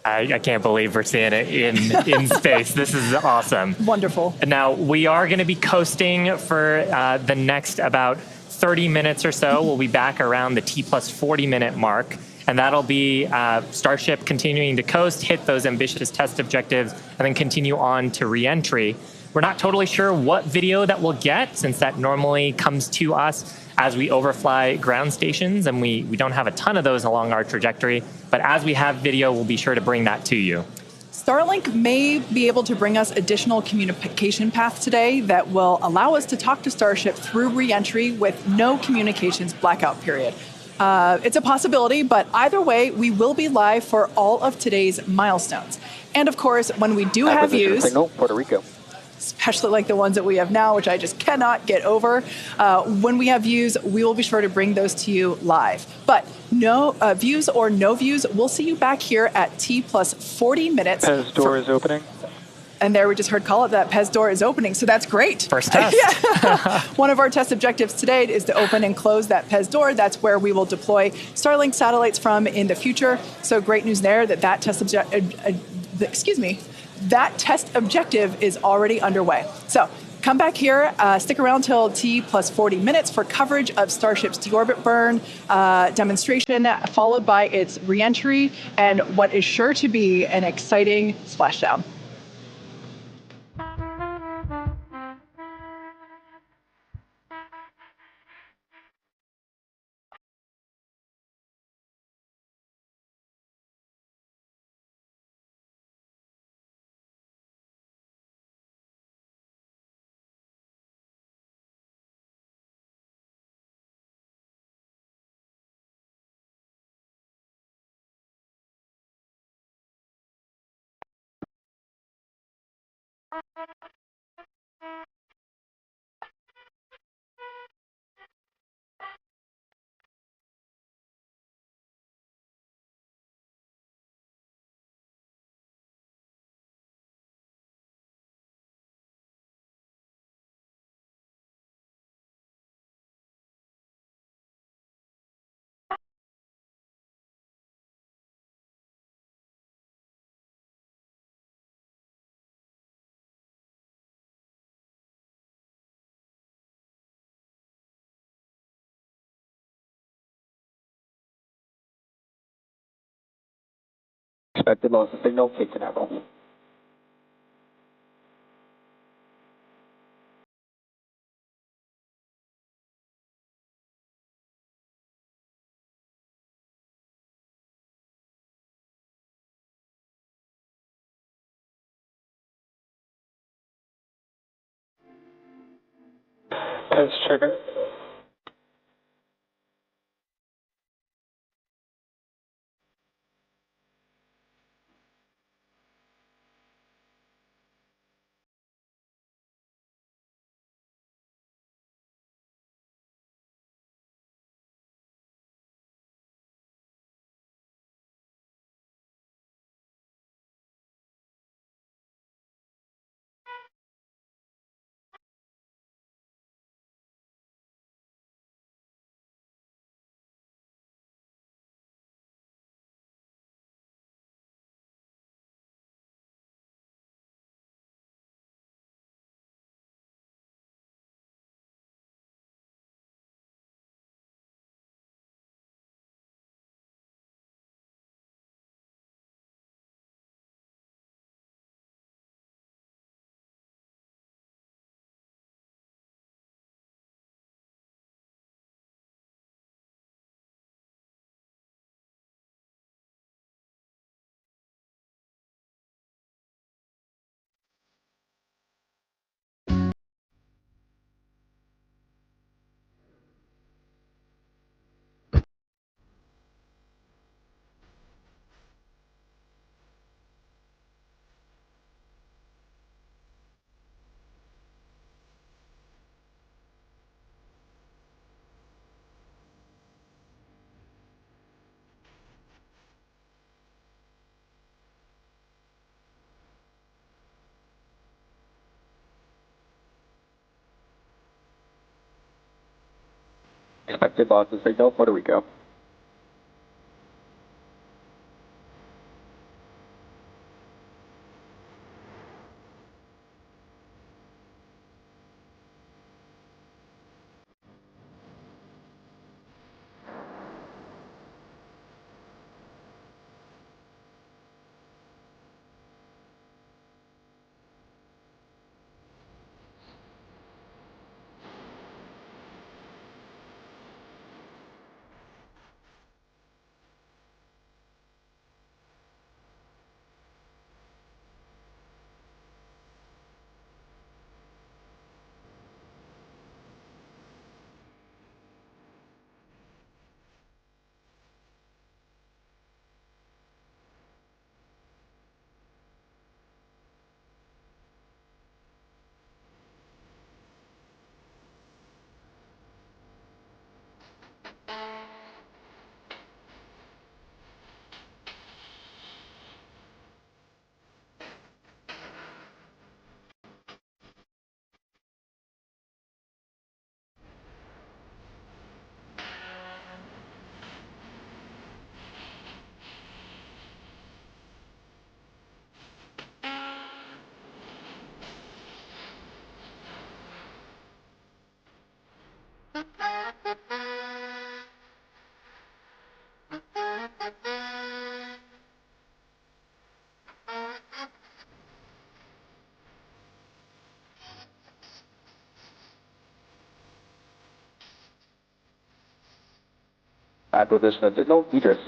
I can't believe we're seeing it in space. This is awesome. Wonderful. Now, we are going to be coasting for the next about 30 minutes or so. We'll be back around the T plus 40 minute mark. And that'll be Starship continuing to coast, hit those ambitious test objectives, and then continue on to re-entry. We're not totally sure what video that we'll get, since that normally comes to us as we overfly ground stations, and we don't have a ton of those along our trajectory. But as we have video, we'll be sure to bring that to you. Starlink may be able to bring us additional communication paths today that will allow us to talk to Starship through re-entry with no communications blackout period. It's a possibility, but either way, we will be live for all of today's milestones. And of course, when we do have views, signal, Puerto Rico. especially like the ones that we have now, which I just cannot get over. When we have views, we will be sure to bring those to you live. But no views or no views, we'll see you back here at T plus 40 minutes. Pez door is opening. And there we just heard call it that Pez door is opening, so that's great. First test. Yeah. One of our test objectives today is to open and close that Pez door. That's where we will deploy Starlink satellites from in the future. So great news there that test that test objective is already underway. So come back here, stick around till T plus 40 minutes for coverage of Starship's deorbit burn demonstration, followed by its reentry and what is sure to be an exciting splashdown. Expected loss of signal, Cape Canaveral. Tense trigger. Expected loss of signal, Puerto Rico. Acquisition of signal, Idris.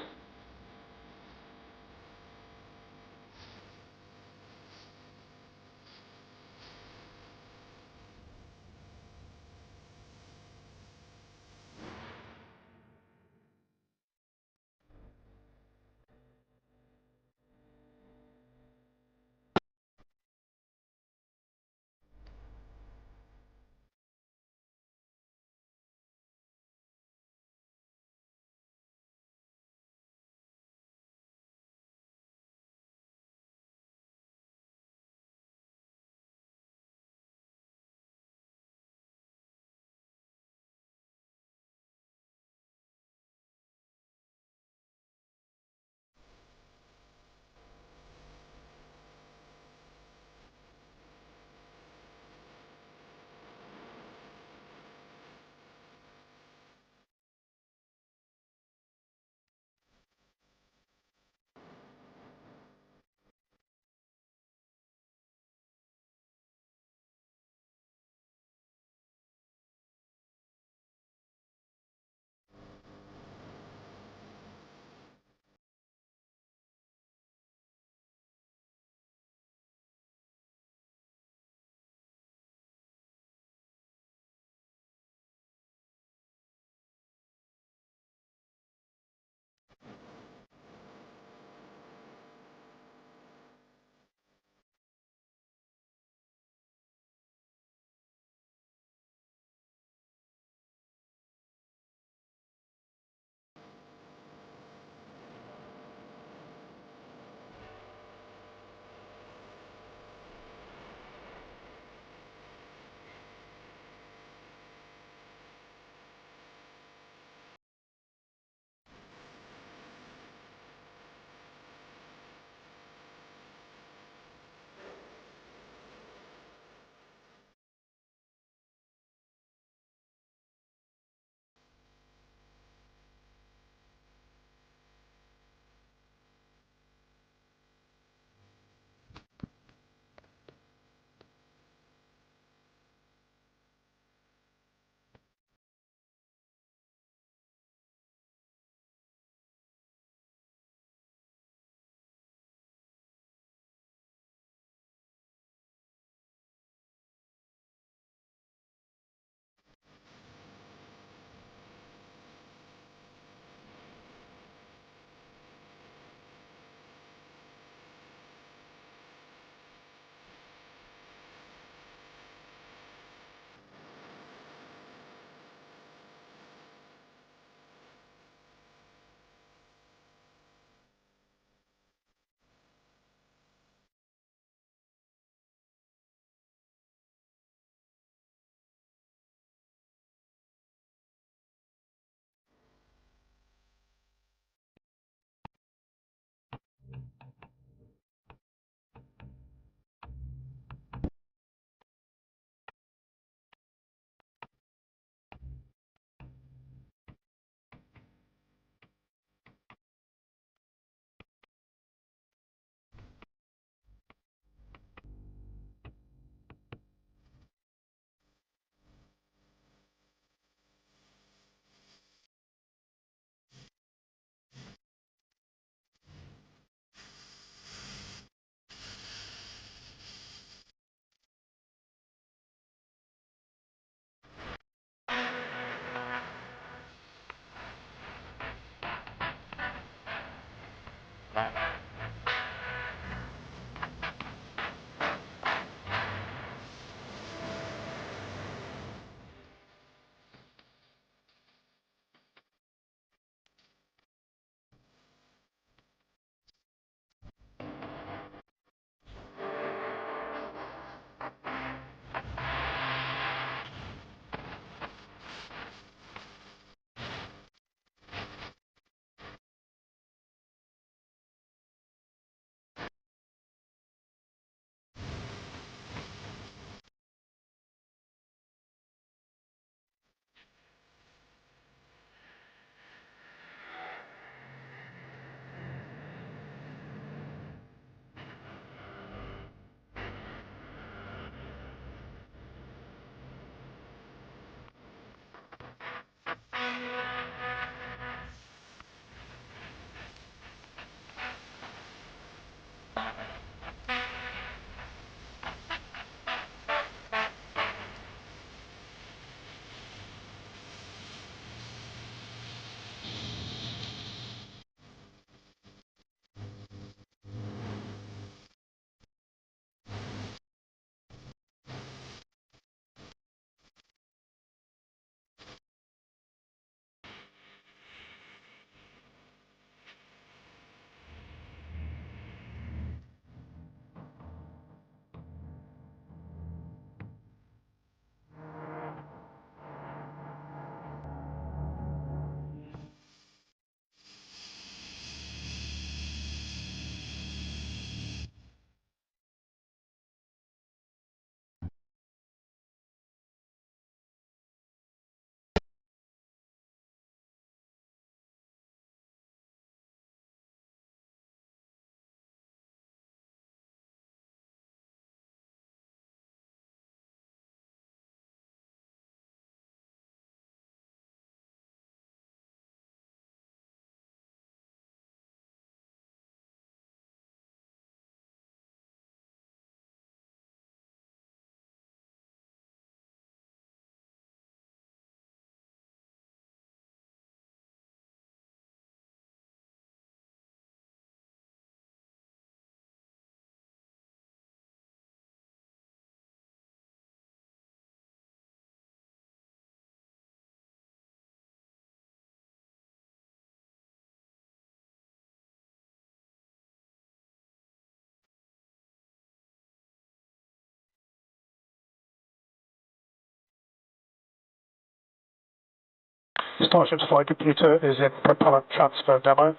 Starship's flight computer is in propellant transfer demo.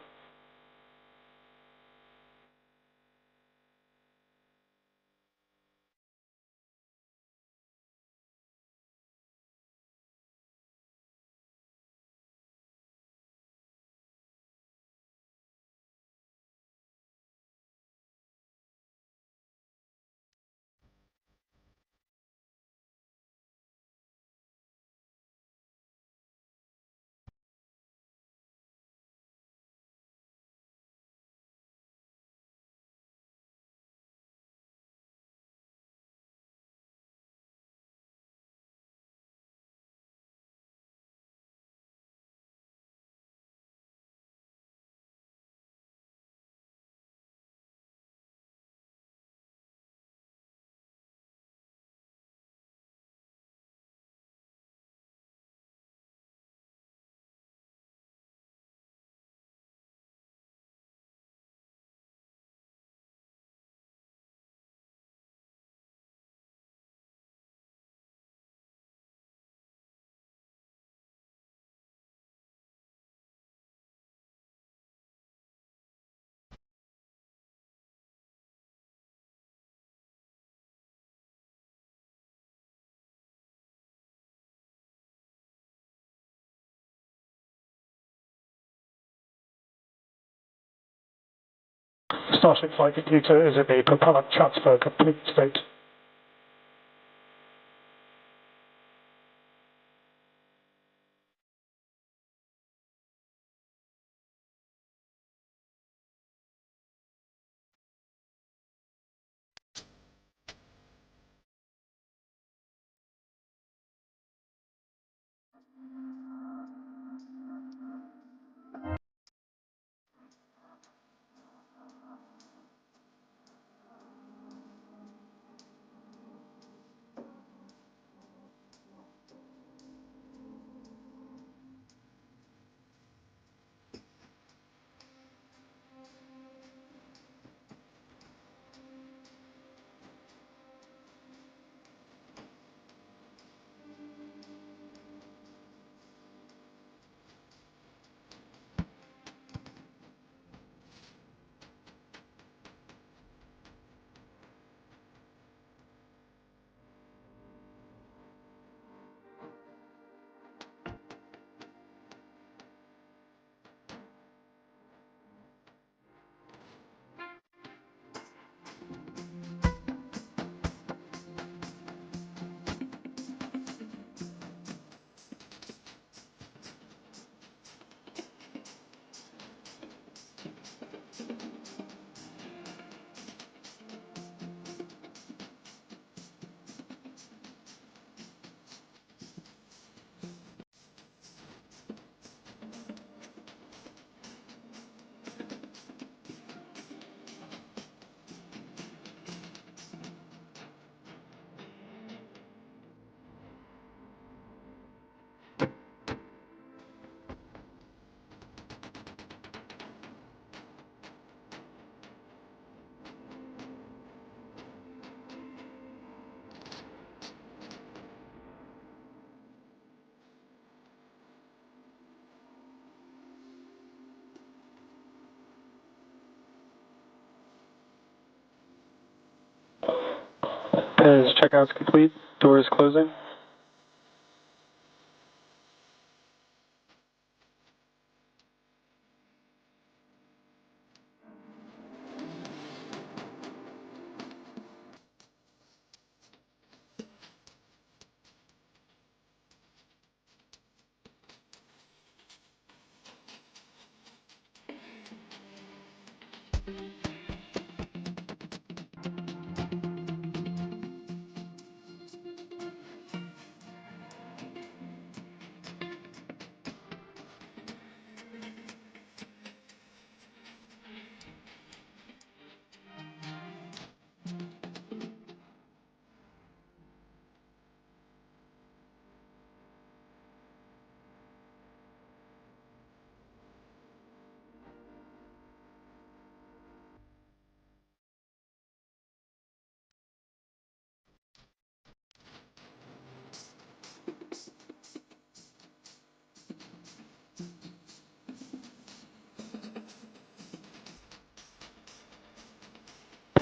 Starship flight computer is in the propellant transfer complete state. As checkout's complete, doors closing.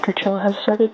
Control has started.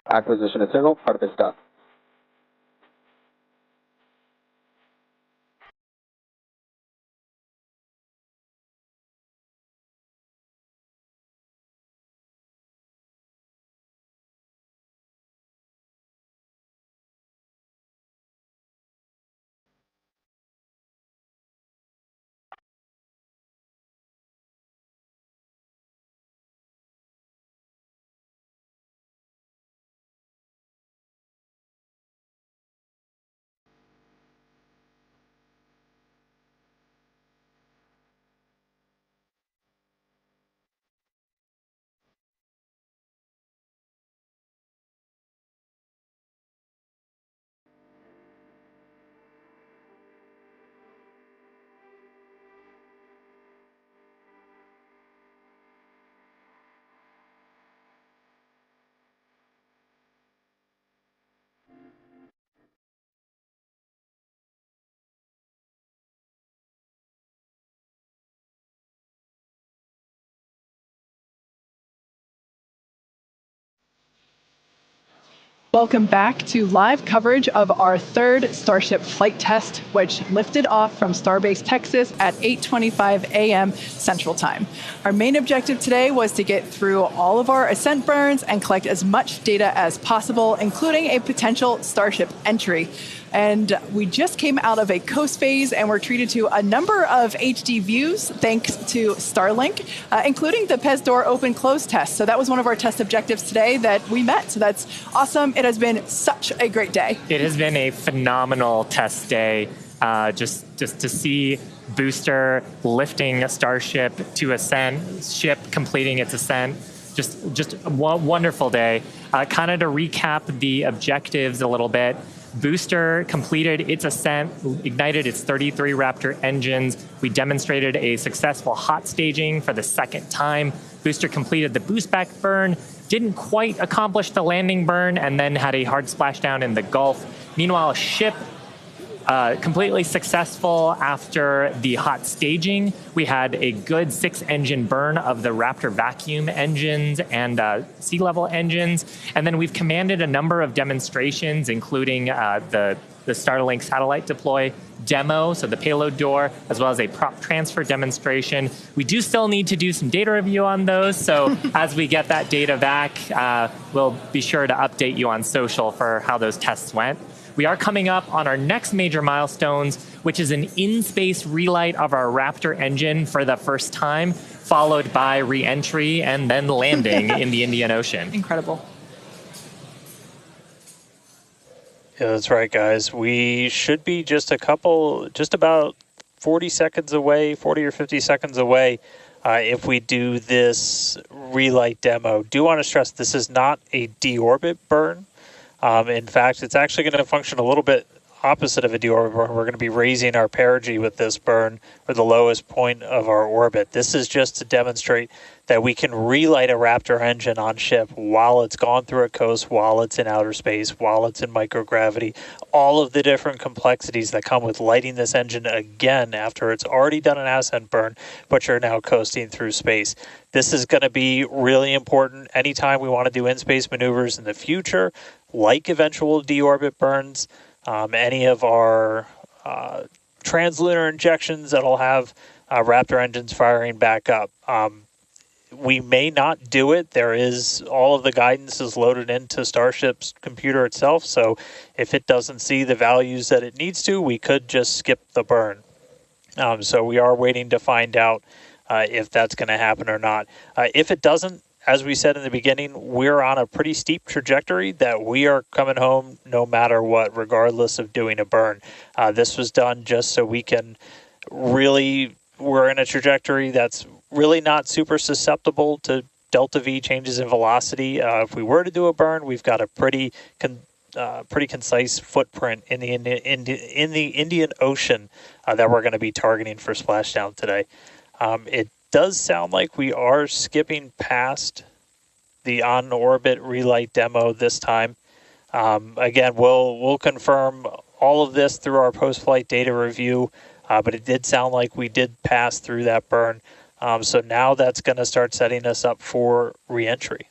Acquisition of signal, Artemis done. Welcome back to live coverage of our third Starship flight test, which lifted off from Starbase, Texas at 8:25 a.m. Central Time. Our main objective today was to get through all of our ascent burns and collect as much data as possible, including a potential Starship entry. And we just came out of a coast phase and were treated to a number of HD views thanks to Starlink, including the PEZ door open-close test. So that was one of our test objectives today that we met. So that's awesome. It has been such a great day. It has been a phenomenal test day. Just to see booster lifting a Starship to ascent, ship completing its ascent. Just a wonderful day. Kind of to recap the objectives a little bit. Booster completed its ascent, ignited its 33 Raptor engines. We demonstrated a successful hot staging for the second time. Booster completed the boost back burn, didn't quite accomplish the landing burn, and then had a hard splashdown in the Gulf. Meanwhile, ship completely successful after the hot staging. We had a good 6-engine burn of the Raptor vacuum engines and sea level engines. And then we've commanded a number of demonstrations, including the Starlink satellite deploy demo, so the payload door, as well as a prop transfer demonstration. We do still need to do some data review on those, so as we get that data back, we'll be sure to update you on social for how those tests went. We are coming up on our next major milestones, which is an in-space relight of our Raptor engine for the first time, followed by re-entry and then landing in the Indian Ocean. Incredible. Yeah, that's right, guys. We should be just about 40 seconds away, 40 or 50 seconds away if we do this relight demo. Do want to stress this is not a deorbit burn. In fact, it's actually going to function a little bit opposite of a deorbit burn. We're going to be raising our perigee with this burn, or the lowest point of our orbit. This is just to demonstrate that we can relight a Raptor engine on ship while it's gone through a coast, while it's in outer space, while it's in microgravity. All of the different complexities that come with lighting this engine again after it's already done an ascent burn, but you're now coasting through space. This is going to be really important anytime we want to do in-space maneuvers in the future, like eventual deorbit burns, any of our translunar injections that'll have Raptor engines firing back up. We may not do it. There is all of the guidance is loaded into Starship's computer itself, so if it doesn't see the values that it needs to, we could just skip the burn. So we are waiting to find out if that's going to happen or not. If it doesn't, as we said in the beginning, we're on a pretty steep trajectory that we are coming home no matter what, regardless of doing a burn. This was done just so we can we're in a trajectory that's really not super susceptible to delta V changes in velocity. If we were to do a burn, we've got a pretty concise footprint in the Indian Ocean that we're going to be targeting for splashdown today. It does sound like we are skipping past the on-orbit relight demo this time. Again, we'll confirm all of this through our post-flight data review, but it did sound like we did pass through that burn. So now that's going to start setting us up for re-entry.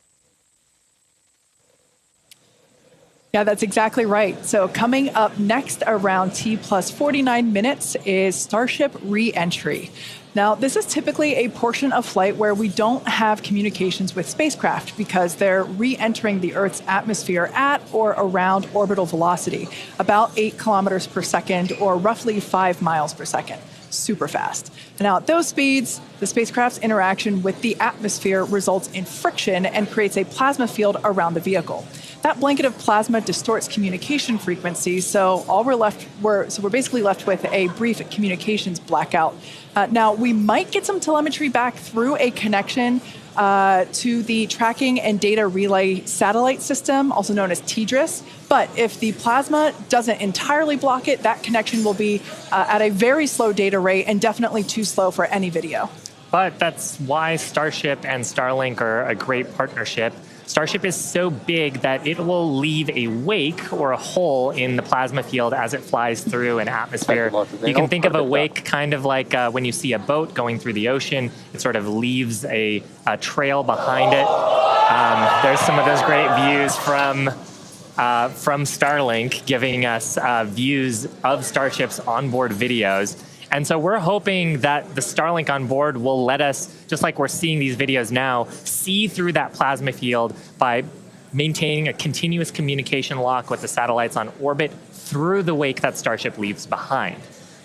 Yeah, that's exactly right. So coming up next around T plus 49 minutes is Starship re-entry. Now, this is typically a portion of flight where we don't have communications with spacecraft because they're re-entering the Earth's atmosphere at or around orbital velocity, about 8 kilometers per second or roughly 5 miles per second. Super fast. Now, at those speeds, the spacecraft's interaction with the atmosphere results in friction and creates a plasma field around the vehicle. That blanket of plasma distorts communication frequencies, so we're basically left with a brief communications blackout. Now, we might get some telemetry back through a connection to the Tracking and Data Relay Satellite System, also known as TDRS. But if the plasma doesn't entirely block it, that connection will be at a very slow data rate and definitely too slow for any video. But that's why Starship and Starlink are a great partnership. Starship is so big that it will leave a wake or a hole in the plasma field as it flies through an atmosphere. You can think of a wake kind of like when you see a boat going through the ocean. It sort of leaves a trail behind it. There's some of those great views from Starlink giving us views of Starship's onboard videos. And so we're hoping that the Starlink on board will let us, just like we're seeing these videos now, see through that plasma field by maintaining a continuous communication lock with the satellites on orbit through the wake that Starship leaves behind.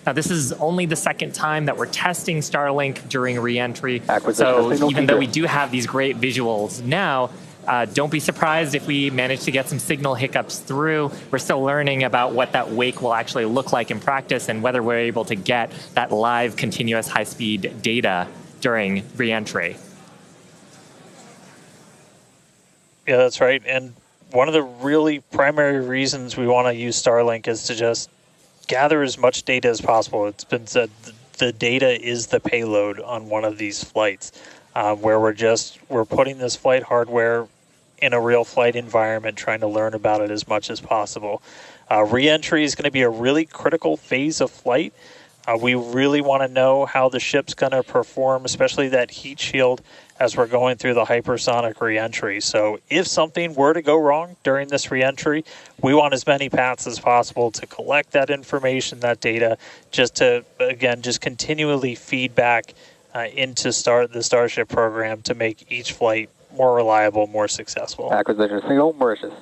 Now, this is only the second time that we're testing Starlink during re-entry. So even though we do have these great visuals now, don't be surprised if we manage to get some signal hiccups through. We're still learning about what that wake will actually look like in practice and whether we're able to get that live, continuous, high-speed data during re-entry. Yeah, that's right. And one of the really primary reasons we want to use Starlink is to just gather as much data as possible. It's been said the data is the payload on one of these flights, where we're putting this flight hardware in a real flight environment, trying to learn about it as much as possible. Re-entry is going to be a really critical phase of flight. We really want to know how the ship's going to perform, especially that heat shield as we're going through the hypersonic re-entry. So if something were to go wrong during this re-entry, we want as many paths as possible to collect that information, that data, just to, again, just continually feed back into the Starship program to make each flight more reliable, more successful. Acquisition signal, Mauritius.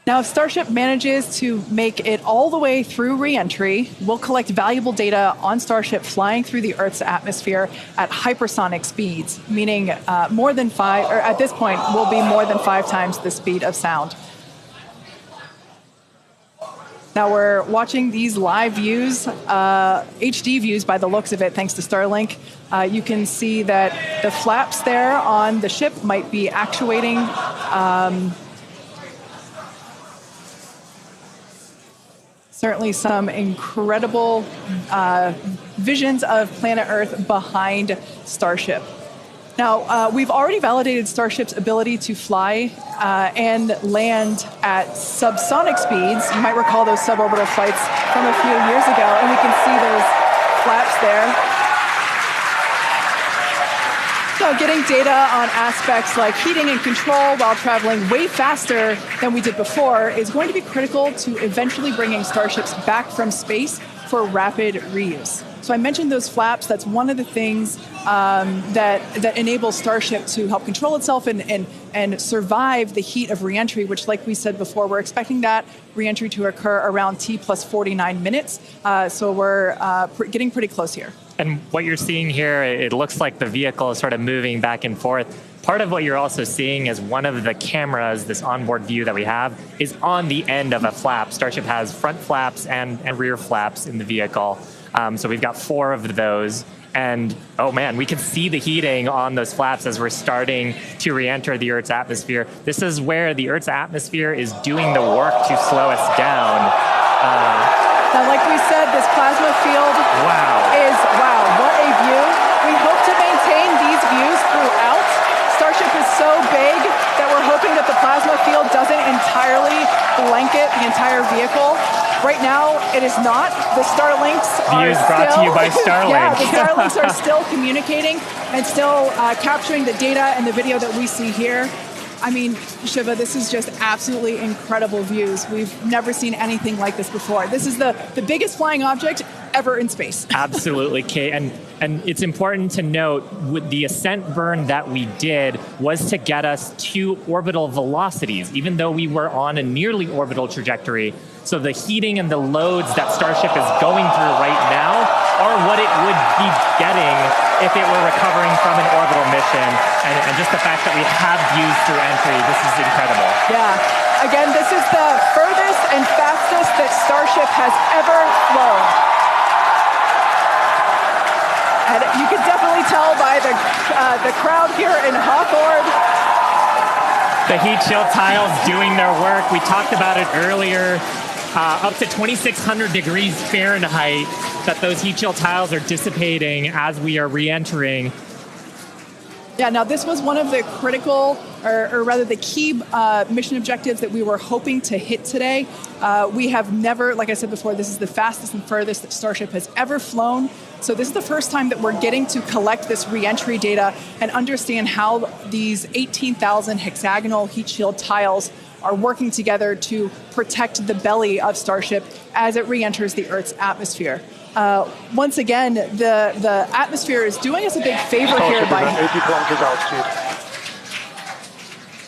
Now, if Starship manages to make it all the way through re-entry, we'll collect valuable data on Starship flying through the Earth's atmosphere at hypersonic speeds, meaning more than 5, or at this point, will be more than 5 times the speed of sound. Now we're watching these live views, HD views by the looks of it, thanks to Starlink. You can see that the flaps there on the ship might be actuating. Certainly some incredible visions of planet Earth behind Starship. Now, we've already validated Starship's ability to fly and land at subsonic speeds. You might recall those suborbital flights from a few years ago, and we can see those flaps there. So getting data on aspects like heating and control while traveling way faster than we did before is going to be critical to eventually bringing Starships back from space for rapid reuse. So I mentioned those flaps. That's one of the things that enables Starship to help control itself and survive the heat of reentry, which, like we said before, we're expecting that reentry to occur around T plus 49 minutes. So we're getting pretty close here. And what you're seeing here, it looks like the vehicle is sort of moving back and forth. Part of what you're also seeing is one of the cameras, this onboard view that we have, is on the end of a flap. Starship has front flaps and rear flaps in the vehicle. So we've got 4 of those. And, oh man, we can see the heating on those flaps as we're starting to re-enter the Earth's atmosphere. This is where the Earth's atmosphere is doing the work to slow us down. Now, like we said, this plasma field wow, what a view. We hope to maintain these views throughout. Starship is so big that we're hoping that the plasma field doesn't entirely blanket the entire vehicle. Right now, it is not. The Starlinks are Views still brought to you by Starlink. Yeah, the Starlinks are still communicating and still capturing the data and the video that we see here. I mean, Shiva, this is just absolutely incredible views. We've never seen anything like this before. This is the biggest flying object ever in space. Absolutely, Kate. And it's important to note, with the ascent burn that we did was to get us to orbital velocities, even though we were on a nearly orbital trajectory. So the heating and the loads that Starship is going through right now are what it would be getting if it were recovering from an orbital mission. And just the fact that we have views through entry, this is incredible. Yeah. Again, this is the furthest and fastest that Starship has ever flown. And you can definitely tell by the crowd here in Hawthorne. The heat shield tiles doing their work. We talked about it earlier. Up to 2,600 degrees Fahrenheit that those heat shield tiles are dissipating as we are re-entering. Yeah, now this was one of the critical, or rather the key mission objectives that we were hoping to hit today. We have never, like I said before, this is the fastest and furthest that Starship has ever flown. So this is the first time that we're getting to collect this re-entry data and understand how these 18,000 hexagonal heat shield tiles are working together to protect the belly of Starship as it re-enters the Earth's atmosphere. Once again, the atmosphere is doing us a big favor here by 80 kilometers altitude.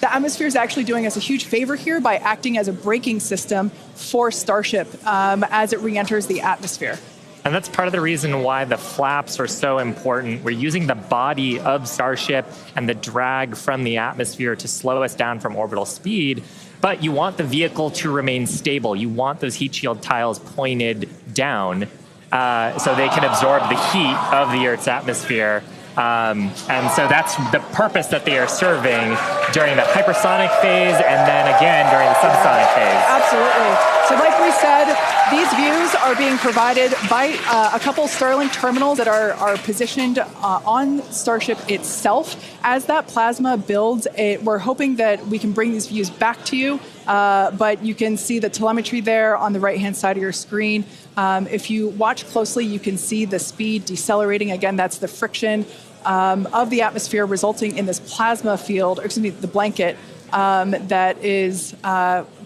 The atmosphere is actually doing us a huge favor here by acting as a braking system for Starship as it re-enters the atmosphere. And that's part of the reason why the flaps are so important. We're using the body of Starship and the drag from the atmosphere to slow us down from orbital speed. But you want the vehicle to remain stable. You want those heat shield tiles pointed down so they can absorb the heat of the Earth's atmosphere. And so that's the purpose that they are serving during the hypersonic phase and then again during the subsonic phase. Absolutely. So like we said, these views are being provided by a couple Starlink terminals that are positioned on Starship itself. As that plasma builds, we're hoping that we can bring these views back to you, but you can see the telemetry there on the right-hand side of your screen. If you watch closely, you can see the speed decelerating. Again, that's the friction of the atmosphere resulting in this plasma field, or excuse me, the blanket that is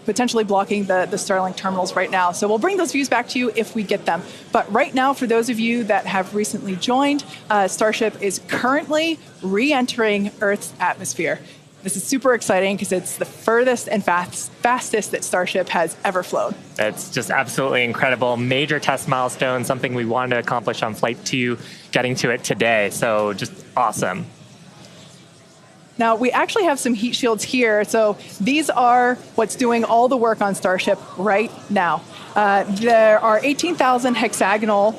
potentially blocking the Starlink terminals right now. So we'll bring those views back to you if we get them. But right now, for those of you that have recently joined, Starship is currently re-entering Earth's atmosphere. This is super exciting because it's the furthest and fastest that Starship has ever flown. It's just absolutely incredible. Major test milestone, something we wanted to accomplish on Flight 2, getting to it today. So just awesome. Now, we actually have some heat shields here. So these are what's doing all the work on Starship right now. There are 18,000 hexagonal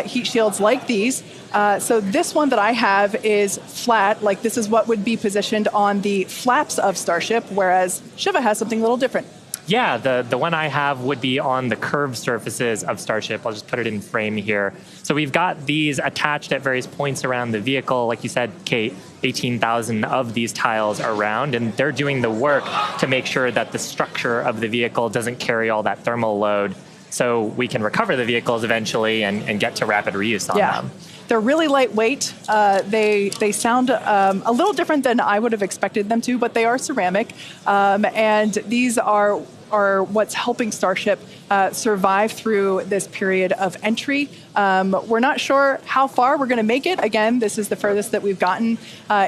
heat shields like these. So this one that I have is flat, like this is what would be positioned on the flaps of Starship, whereas Shiva has something a little different. Yeah, the one I have would be on the curved surfaces of Starship. I'll just put it in frame here. So we've got these attached at various points around the vehicle. Like you said, Kate, 18,000 of these tiles around, and they're doing the work to make sure that the structure of the vehicle doesn't carry all that thermal load so we can recover the vehicles eventually and get to rapid reuse on them. They're really lightweight. They sound a little different than I would have expected them to, but they are ceramic. And these are what's helping Starship survive through this period of entry. We're not sure how far we're going to make it. Again, this is the furthest that we've gotten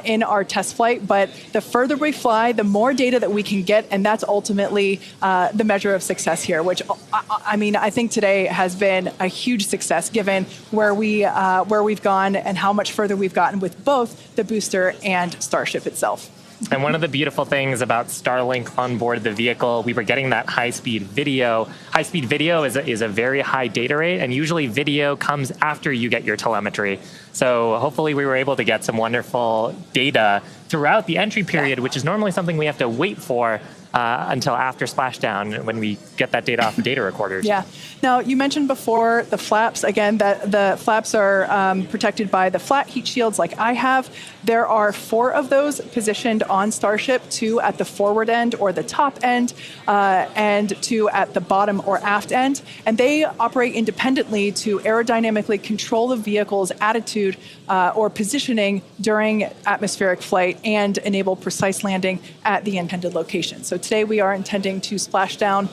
in our test flight, but the further we fly, the more data that we can get, and that's ultimately the measure of success here, which, I mean, I think today has been a huge success given where we've gone and how much further we've gotten with both the booster and Starship itself. And one of the beautiful things about Starlink on board the vehicle, we were getting that high-speed video. High-speed video is a very high data rate, and usually video comes after you get your telemetry. So hopefully we were able to get some wonderful data throughout the entry period, which is normally something we have to wait for. until after splashdown when we get that data off the data recorders. Yeah. Now, you mentioned before the flaps. Again, that the flaps are protected by the flat heat shields like I have. There are 4 of those positioned on Starship, 2 at the forward end or the top end, and 2 at the bottom or aft end. And they operate independently to aerodynamically control the vehicle's attitude or positioning during atmospheric flight and enable precise landing at the intended location. So today we are intending to splash down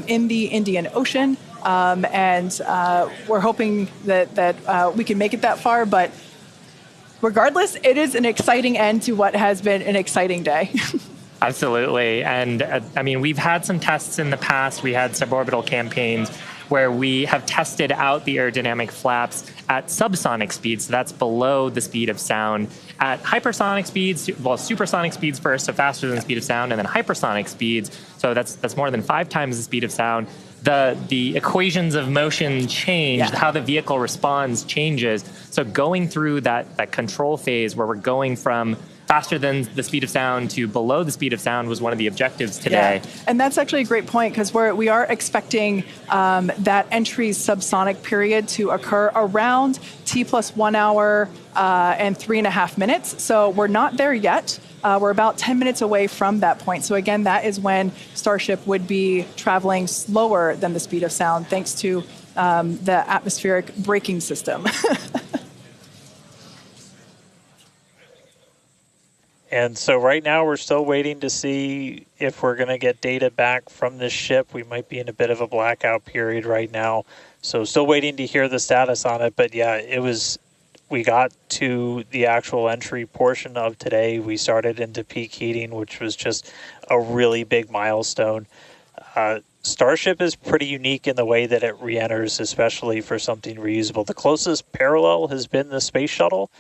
in the Indian Ocean, and we're hoping that we can make it that far, but regardless, it is an exciting end to what has been an exciting day. Absolutely. And I mean, we've had some tests in the past. We had suborbital campaigns where we have tested out the aerodynamic flaps at subsonic speeds. So that's below the speed of sound. At hypersonic speeds, well, supersonic speeds first, so faster than the speed of sound, and then hypersonic speeds, so that's more than 5 times the speed of sound. The equations of motion change, how the vehicle responds changes. So going through that control phase where we're going from faster than the speed of sound to below the speed of sound was one of the objectives today. Yeah. And that's actually a great point, because we are expecting that entry subsonic period to occur around T plus 1 hour and 3.5 minutes. So we're not there yet. We're about 10 minutes away from that point. So again, that is when Starship would be traveling slower than the speed of sound, thanks to the atmospheric braking system. And so right now we're still waiting to see if we're going to get data back from this ship. We might be in a bit of a blackout period right now. So still waiting to hear the status on it. But yeah, we got to the actual entry portion of today. We started into peak heating, which was just a really big milestone. Starship is pretty unique in the way that it re-enters, especially for something reusable. The closest parallel has been the space shuttle.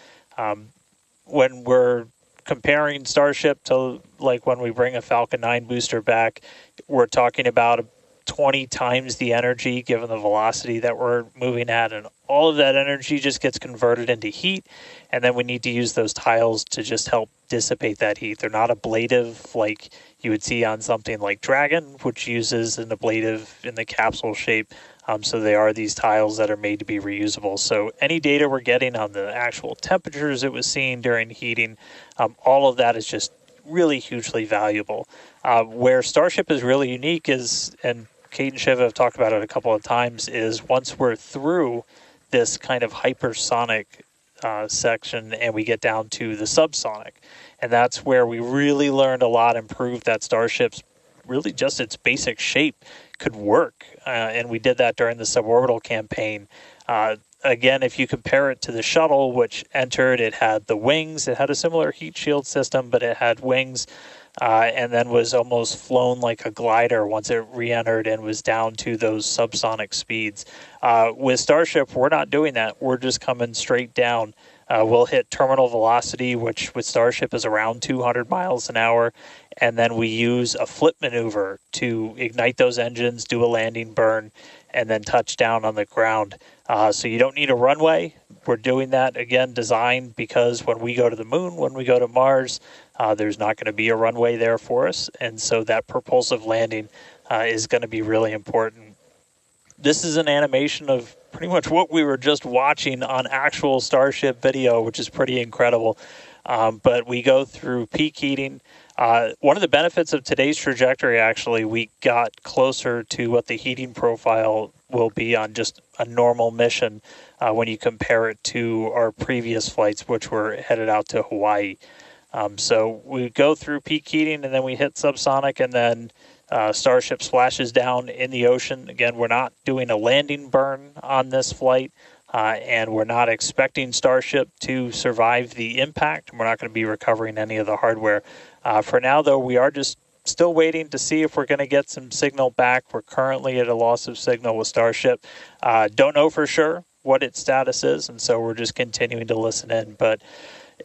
When we're comparing Starship to like when we bring a Falcon 9 booster back, we're talking about 20 times the energy given the velocity that we're moving at, and all of that energy just gets converted into heat, and then we need to use those tiles to just help dissipate that heat. They're not ablative like you would see on something like Dragon, which uses an ablative in the capsule shape. So they are these tiles that are made to be reusable. So any data we're getting on the actual temperatures it was seeing during heating, all of that is just really hugely valuable. Where Starship is really unique is, and Kate and Shiva have talked about it a couple of times, is once we're through this kind of hypersonic section and we get down to the subsonic. And that's where we really learned a lot and proved that Starship's really just its basic shape could work. And we did that during the suborbital campaign. Again, if you compare it to the shuttle, which entered, it had the wings. It had a similar heat shield system, but it had wings, and then was almost flown like a glider once it re-entered and was down to those subsonic speeds. With Starship, we're not doing that. We're just coming straight down. We'll hit terminal velocity, which with Starship is around 200 miles an hour, and then we use a flip maneuver to ignite those engines, do a landing burn, and then touch down on the ground. So you don't need a runway. We're doing that, again, designed because when we go to the moon, when we go to Mars, there's not going to be a runway there for us, and so that propulsive landing is going to be really important. This is an animation of pretty much what we were just watching on actual Starship video, which is pretty incredible. But we go through peak heating. One of the benefits of today's trajectory, actually, we got closer to what the heating profile will be on just a normal mission when you compare it to our previous flights, which were headed out to Hawaii. So we go through peak heating, and then we hit subsonic, and then Starship splashes down in the ocean. Again, we're not doing a landing burn on this flight, and we're not expecting Starship to survive the impact. We're not going to be recovering any of the hardware. For now, though, we are just still waiting to see if we're going to get some signal back. We're currently at a loss of signal with Starship. Don't know for sure what its status is, and so we're just continuing to listen in. But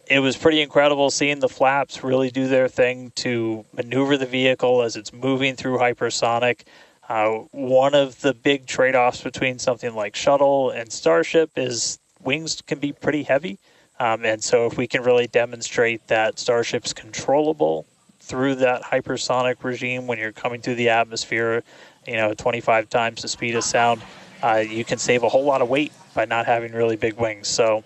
it was pretty incredible seeing the flaps really do their thing to maneuver the vehicle as it's moving through hypersonic. One of the big trade-offs between something like Shuttle and Starship is wings can be pretty heavy. And so if we can really demonstrate that Starship's controllable through that hypersonic regime when you're coming through the atmosphere, 25 times the speed of sound, you can save a whole lot of weight by not having really big wings. So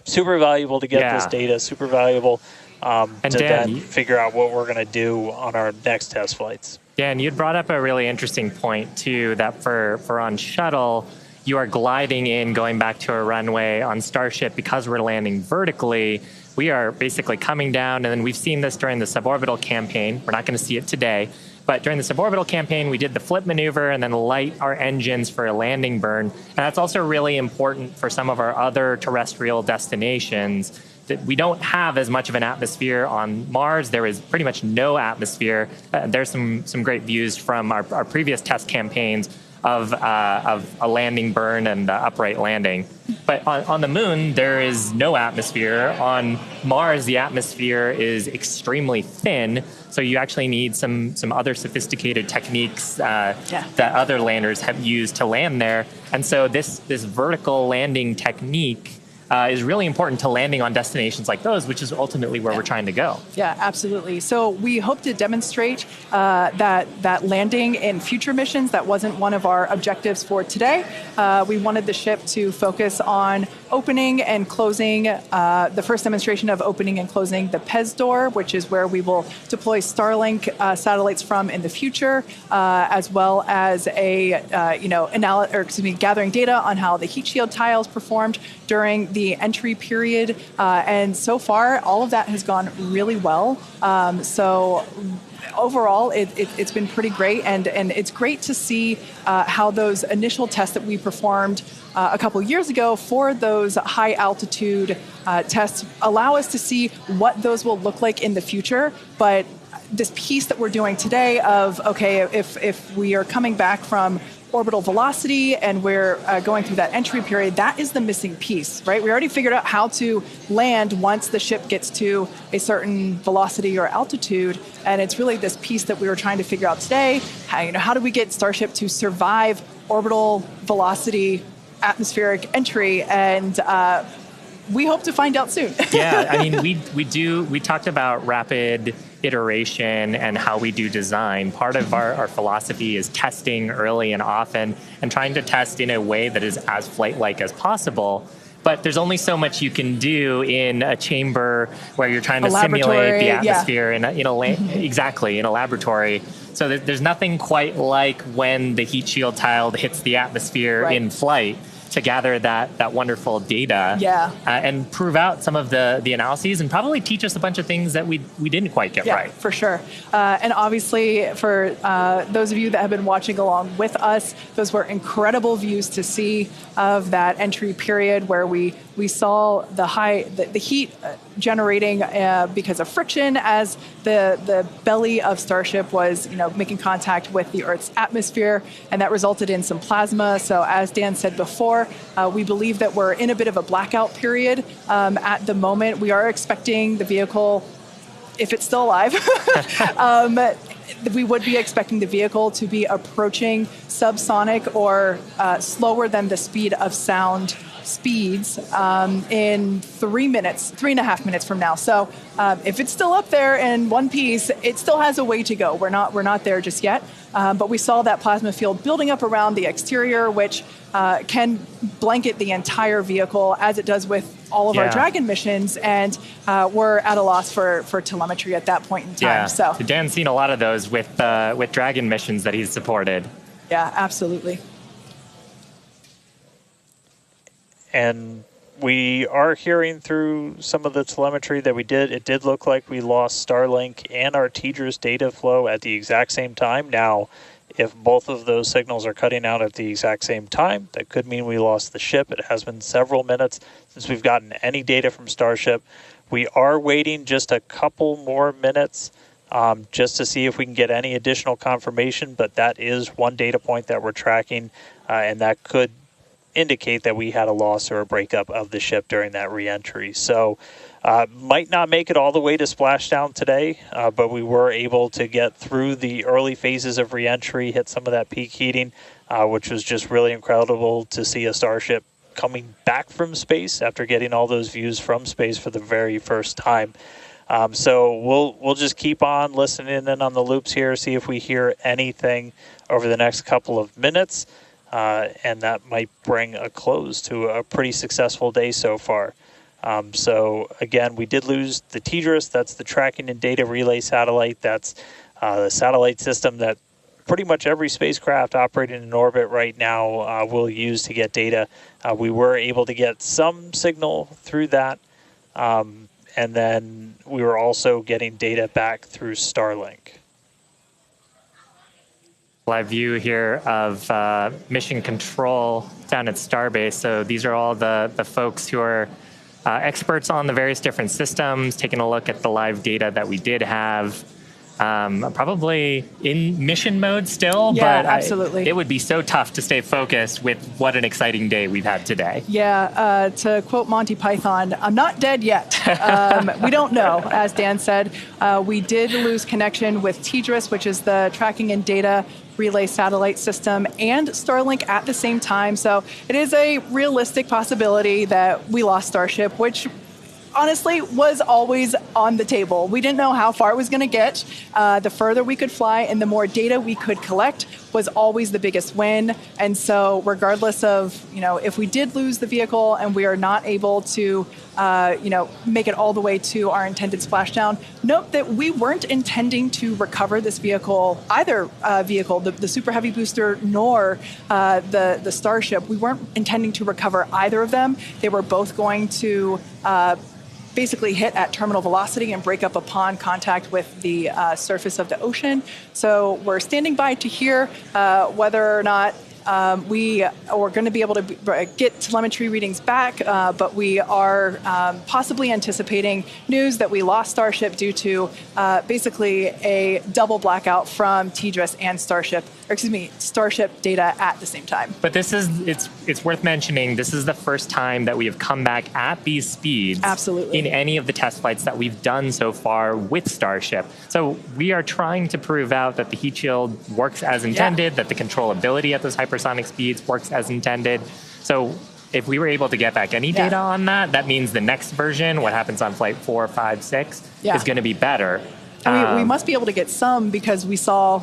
super valuable to get this data, super valuable to then figure out what we're going to do on our next test flights. Dan, you'd brought up a really interesting point, too, that for on shuttle, you are gliding in, going back to a runway. On Starship, because we're landing vertically, we are basically coming down, and then we've seen this during the suborbital campaign. We're not going to see it today, but during the suborbital campaign, we did the flip maneuver and then light our engines for a landing burn. And that's also really important for some of our other terrestrial destinations, that we don't have as much of an atmosphere on Mars. There is pretty much no atmosphere. There's some great views from our previous test campaigns of a landing burn and upright landing. But on the moon, there is no atmosphere. On Mars, the atmosphere is extremely thin, so you actually need some other sophisticated techniques that other landers have used to land there. And so this vertical landing technique is really important to landing on destinations like those, which is ultimately where we're trying to go. Yeah, absolutely. So we hope to demonstrate that landing in future missions. That wasn't one of our objectives for today. We wanted the ship to focus on opening and closing, the first demonstration of opening and closing the PEZ door, which is where we will deploy Starlink satellites from in the future, as well as gathering data on how the heat shield tiles performed during the entry period. And so far, all of that has gone really well. So overall, it's been pretty great. And it's great to see how those initial tests that we performed a couple years ago for those high altitude tests allow us to see what those will look like in the future. But this piece that we're doing today of, okay, if we are coming back from orbital velocity and we're going through that entry period, that is the missing piece, right? We already figured out how to land once the ship gets to a certain velocity or altitude, and it's really this piece that we were trying to figure out today. How do we get Starship to survive orbital velocity atmospheric entry? And we hope to find out soon. Yeah, I mean, we talked about rapid iteration and how we do design. Part of our philosophy is testing early and often and trying to test in a way that is as flight-like as possible. But there's only so much you can do in a chamber where you're trying to simulate the atmosphere in a laboratory. So there's nothing quite like when the heat shield tile hits the atmosphere in flight to gather that wonderful data and prove out some of the analyses and probably teach us a bunch of things that we didn't quite get right. For sure. And obviously, for those of you that have been watching along with us, those were incredible views to see of that entry period where we saw the heat generating because of friction as the belly of Starship was making contact with the Earth's atmosphere, and that resulted in some plasma. So as Dan said before, we believe that we're in a bit of a blackout period at the moment. We are expecting the vehicle, if it's still alive, we would be expecting the vehicle to be approaching subsonic or slower than the speed of sound speeds in 3.5 minutes from now. So if it's still up there in one piece, it still has a way to go. We're not there just yet. But we saw that plasma field building up around the exterior, which can blanket the entire vehicle as it does with all of our Dragon missions, and we're at a loss for telemetry at that point in time. Yeah. So Dan's seen a lot of those with Dragon missions that he's supported. Yeah, absolutely. And we are hearing through some of the telemetry that we did. It did look like we lost Starlink and our TDRS data flow at the exact same time. Now, if both of those signals are cutting out at the exact same time, that could mean we lost the ship. It has been several minutes since we've gotten any data from Starship. We are waiting just a couple more minutes just to see if we can get any additional confirmation, but that is one data point that we're tracking, and that could indicate that we had a loss or a breakup of the ship during that reentry. So might not make it all the way to splashdown today, but we were able to get through the early phases of reentry, hit some of that peak heating, which was just really incredible to see a Starship coming back from space after getting all those views from space for the very first time. So we'll just keep on listening in on the loops here, see if we hear anything over the next couple of minutes, and that might bring a close to a pretty successful day so far. So again, we did lose the TDRS. That's the tracking and data relay satellite. That's the satellite system that pretty much every spacecraft operating in orbit right now will use to get data. We were able to get some signal through that, and then we were also getting data back through Starlink. Live view here of mission control down at Starbase. So these are all the folks who are experts on the various different systems, taking a look at the live data that we did have. Probably in mission mode still, Yeah, but absolutely. It would be so tough to stay focused with what an exciting day we've had today. Yeah, to quote Monty Python, I'm not dead yet. We don't know, as Dan said. We did lose connection with TDRS, which is the tracking and data relay satellite system, and Starlink at the same time. So it is a realistic possibility that we lost Starship, which honestly was always on the table. We didn't know how far it was going to get. The further we could fly and the more data we could collect was always the biggest win. And so regardless of, if we did lose the vehicle and we are not able to, make it all the way to our intended splashdown, note that we weren't intending to recover this vehicle, either vehicle, the Super Heavy booster nor the Starship. We weren't intending to recover either of them. They were both going to basically hit at terminal velocity and break up upon contact with the surface of the ocean. So we're standing by to hear whether or not we are going to be able to get telemetry readings back, but we are possibly anticipating news that we lost Starship due to basically a double blackout from TDRS and Starship data at the same time. But it's worth mentioning, this is the first time that we have come back at these speeds Absolutely. in any of the test flights that we've done so far with Starship. So we are trying to prove out that the heat shield works as intended, that the controllability at those hypersonic speeds works as intended. So if we were able to get back any data on that, that means the next version, what happens on flight 4, 5, 6, is going to be better. We must be able to get some because we saw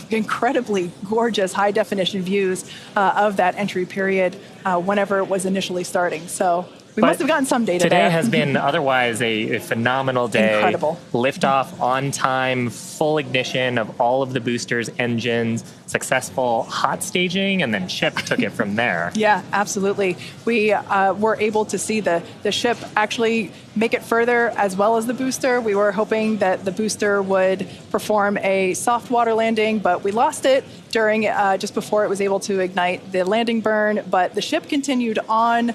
incredibly gorgeous high definition views of that entry period whenever it was initially starting. So we must have gotten some data today there. has been otherwise a phenomenal day. Incredible. Liftoff on time, full ignition of all of the boosters, engines, successful hot staging, and then ship took it from there. Yeah, absolutely. We were able to see the ship actually make it further as well as the booster. We were hoping that the booster would perform a soft water landing, but we lost it during just before it was able to ignite the landing burn. But the ship continued on.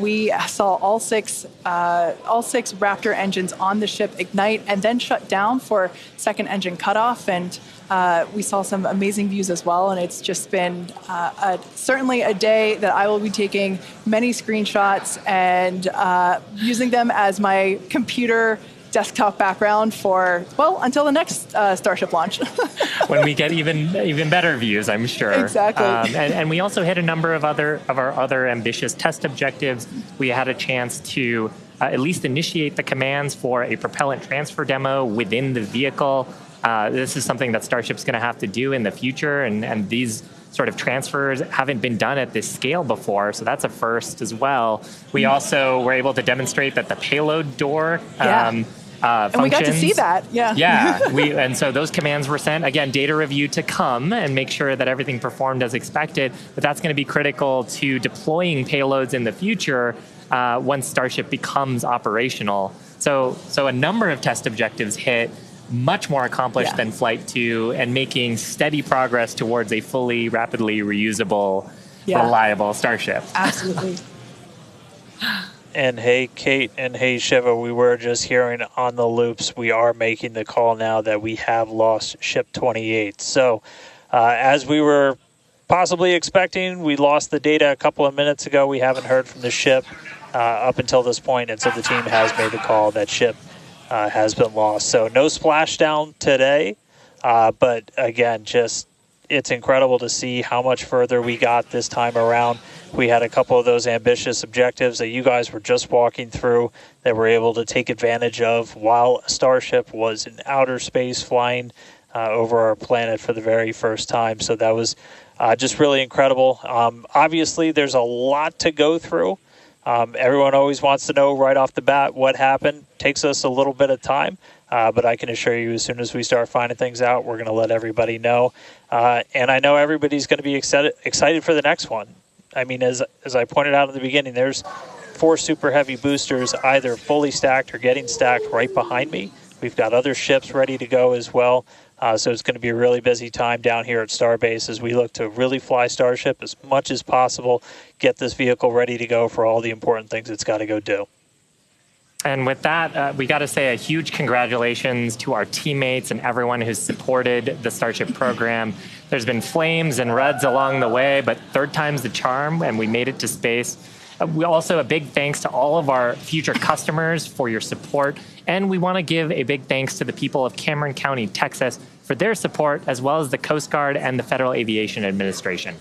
We saw all six Raptor engines on the ship ignite and then shut down for second engine cutoff. And we saw some amazing views as well, and it's just been certainly a day that I will be taking many screenshots and using them as my computer desktop background for, until the next Starship launch. When we get even better views, I'm sure. Exactly. And we also hit a number of our other ambitious test objectives. We had a chance to at least initiate the commands for a propellant transfer demo within the vehicle. This is something that Starship's going to have to do in the future, and these sort of transfers haven't been done at this scale before, so that's a first as well. We also were able to demonstrate that the payload door functions. And we got to see that, and so those commands were sent. Again, data review to come and make sure that everything performed as expected, but that's going to be critical to deploying payloads in the future once Starship becomes operational. So a number of test objectives hit, much more accomplished than Flight 2, and making steady progress towards a fully, rapidly reusable, reliable Starship. Absolutely. And hey, Kate, and hey, Shiva, we were just hearing on the loops, we are making the call now that we have lost Ship 28. So as we were possibly expecting, we lost the data a couple of minutes ago. We haven't heard from the ship up until this point, and so the team has made the call that ship has been lost. So no splashdown today, but again, just it's incredible to see how much further we got this time around. we had a couple of those ambitious objectives that you guys were just walking through that we're able to take advantage of while Starship was in outer space flying over our planet for the very first time. So that was just really incredible. Obviously, there's a lot to go through. Everyone always wants to know right off the bat what happened. Takes us a little bit of time, but I can assure you as soon as we start finding things out, we're going to let everybody know. And I know everybody's going to be excited for the next one. I mean, as I pointed out in the beginning, there's 4 super heavy boosters either fully stacked or getting stacked right behind me. We've got other ships ready to go as well. So it's going to be a really busy time down here at Starbase as we look to really fly Starship as much as possible, get this vehicle ready to go for all the important things it's got to go do. And with that, we got to say a huge congratulations to our teammates and everyone who's supported the Starship program. There's been flames and reds along the way, but third time's the charm, and we made it to space. We also a big thanks to all of our future customers for your support. And we want to give a big thanks to the people of Cameron County, Texas, for their support, as well as the Coast Guard and the Federal Aviation Administration.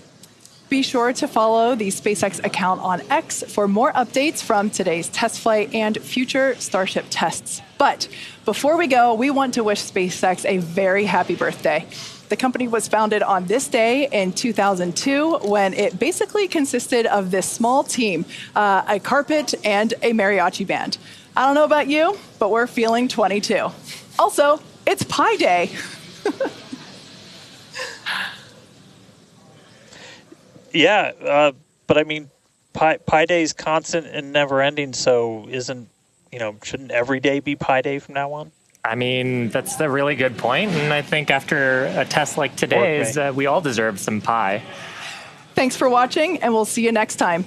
Be sure to follow the SpaceX account on X for more updates from today's test flight and future Starship tests. But before we go, we want to wish SpaceX a very happy birthday. The company was founded on this day in 2002 when it basically consisted of this small team, a carpet and a mariachi band. I don't know about you, but we're feeling 22. Also, it's Pi Day. Yeah, but I mean, Pi Day is constant and never ending, so shouldn't every day be Pi Day from now on? I mean, that's a really good point, and I think after a test like today's, we all deserve some pie. Thanks for watching, and we'll see you next time.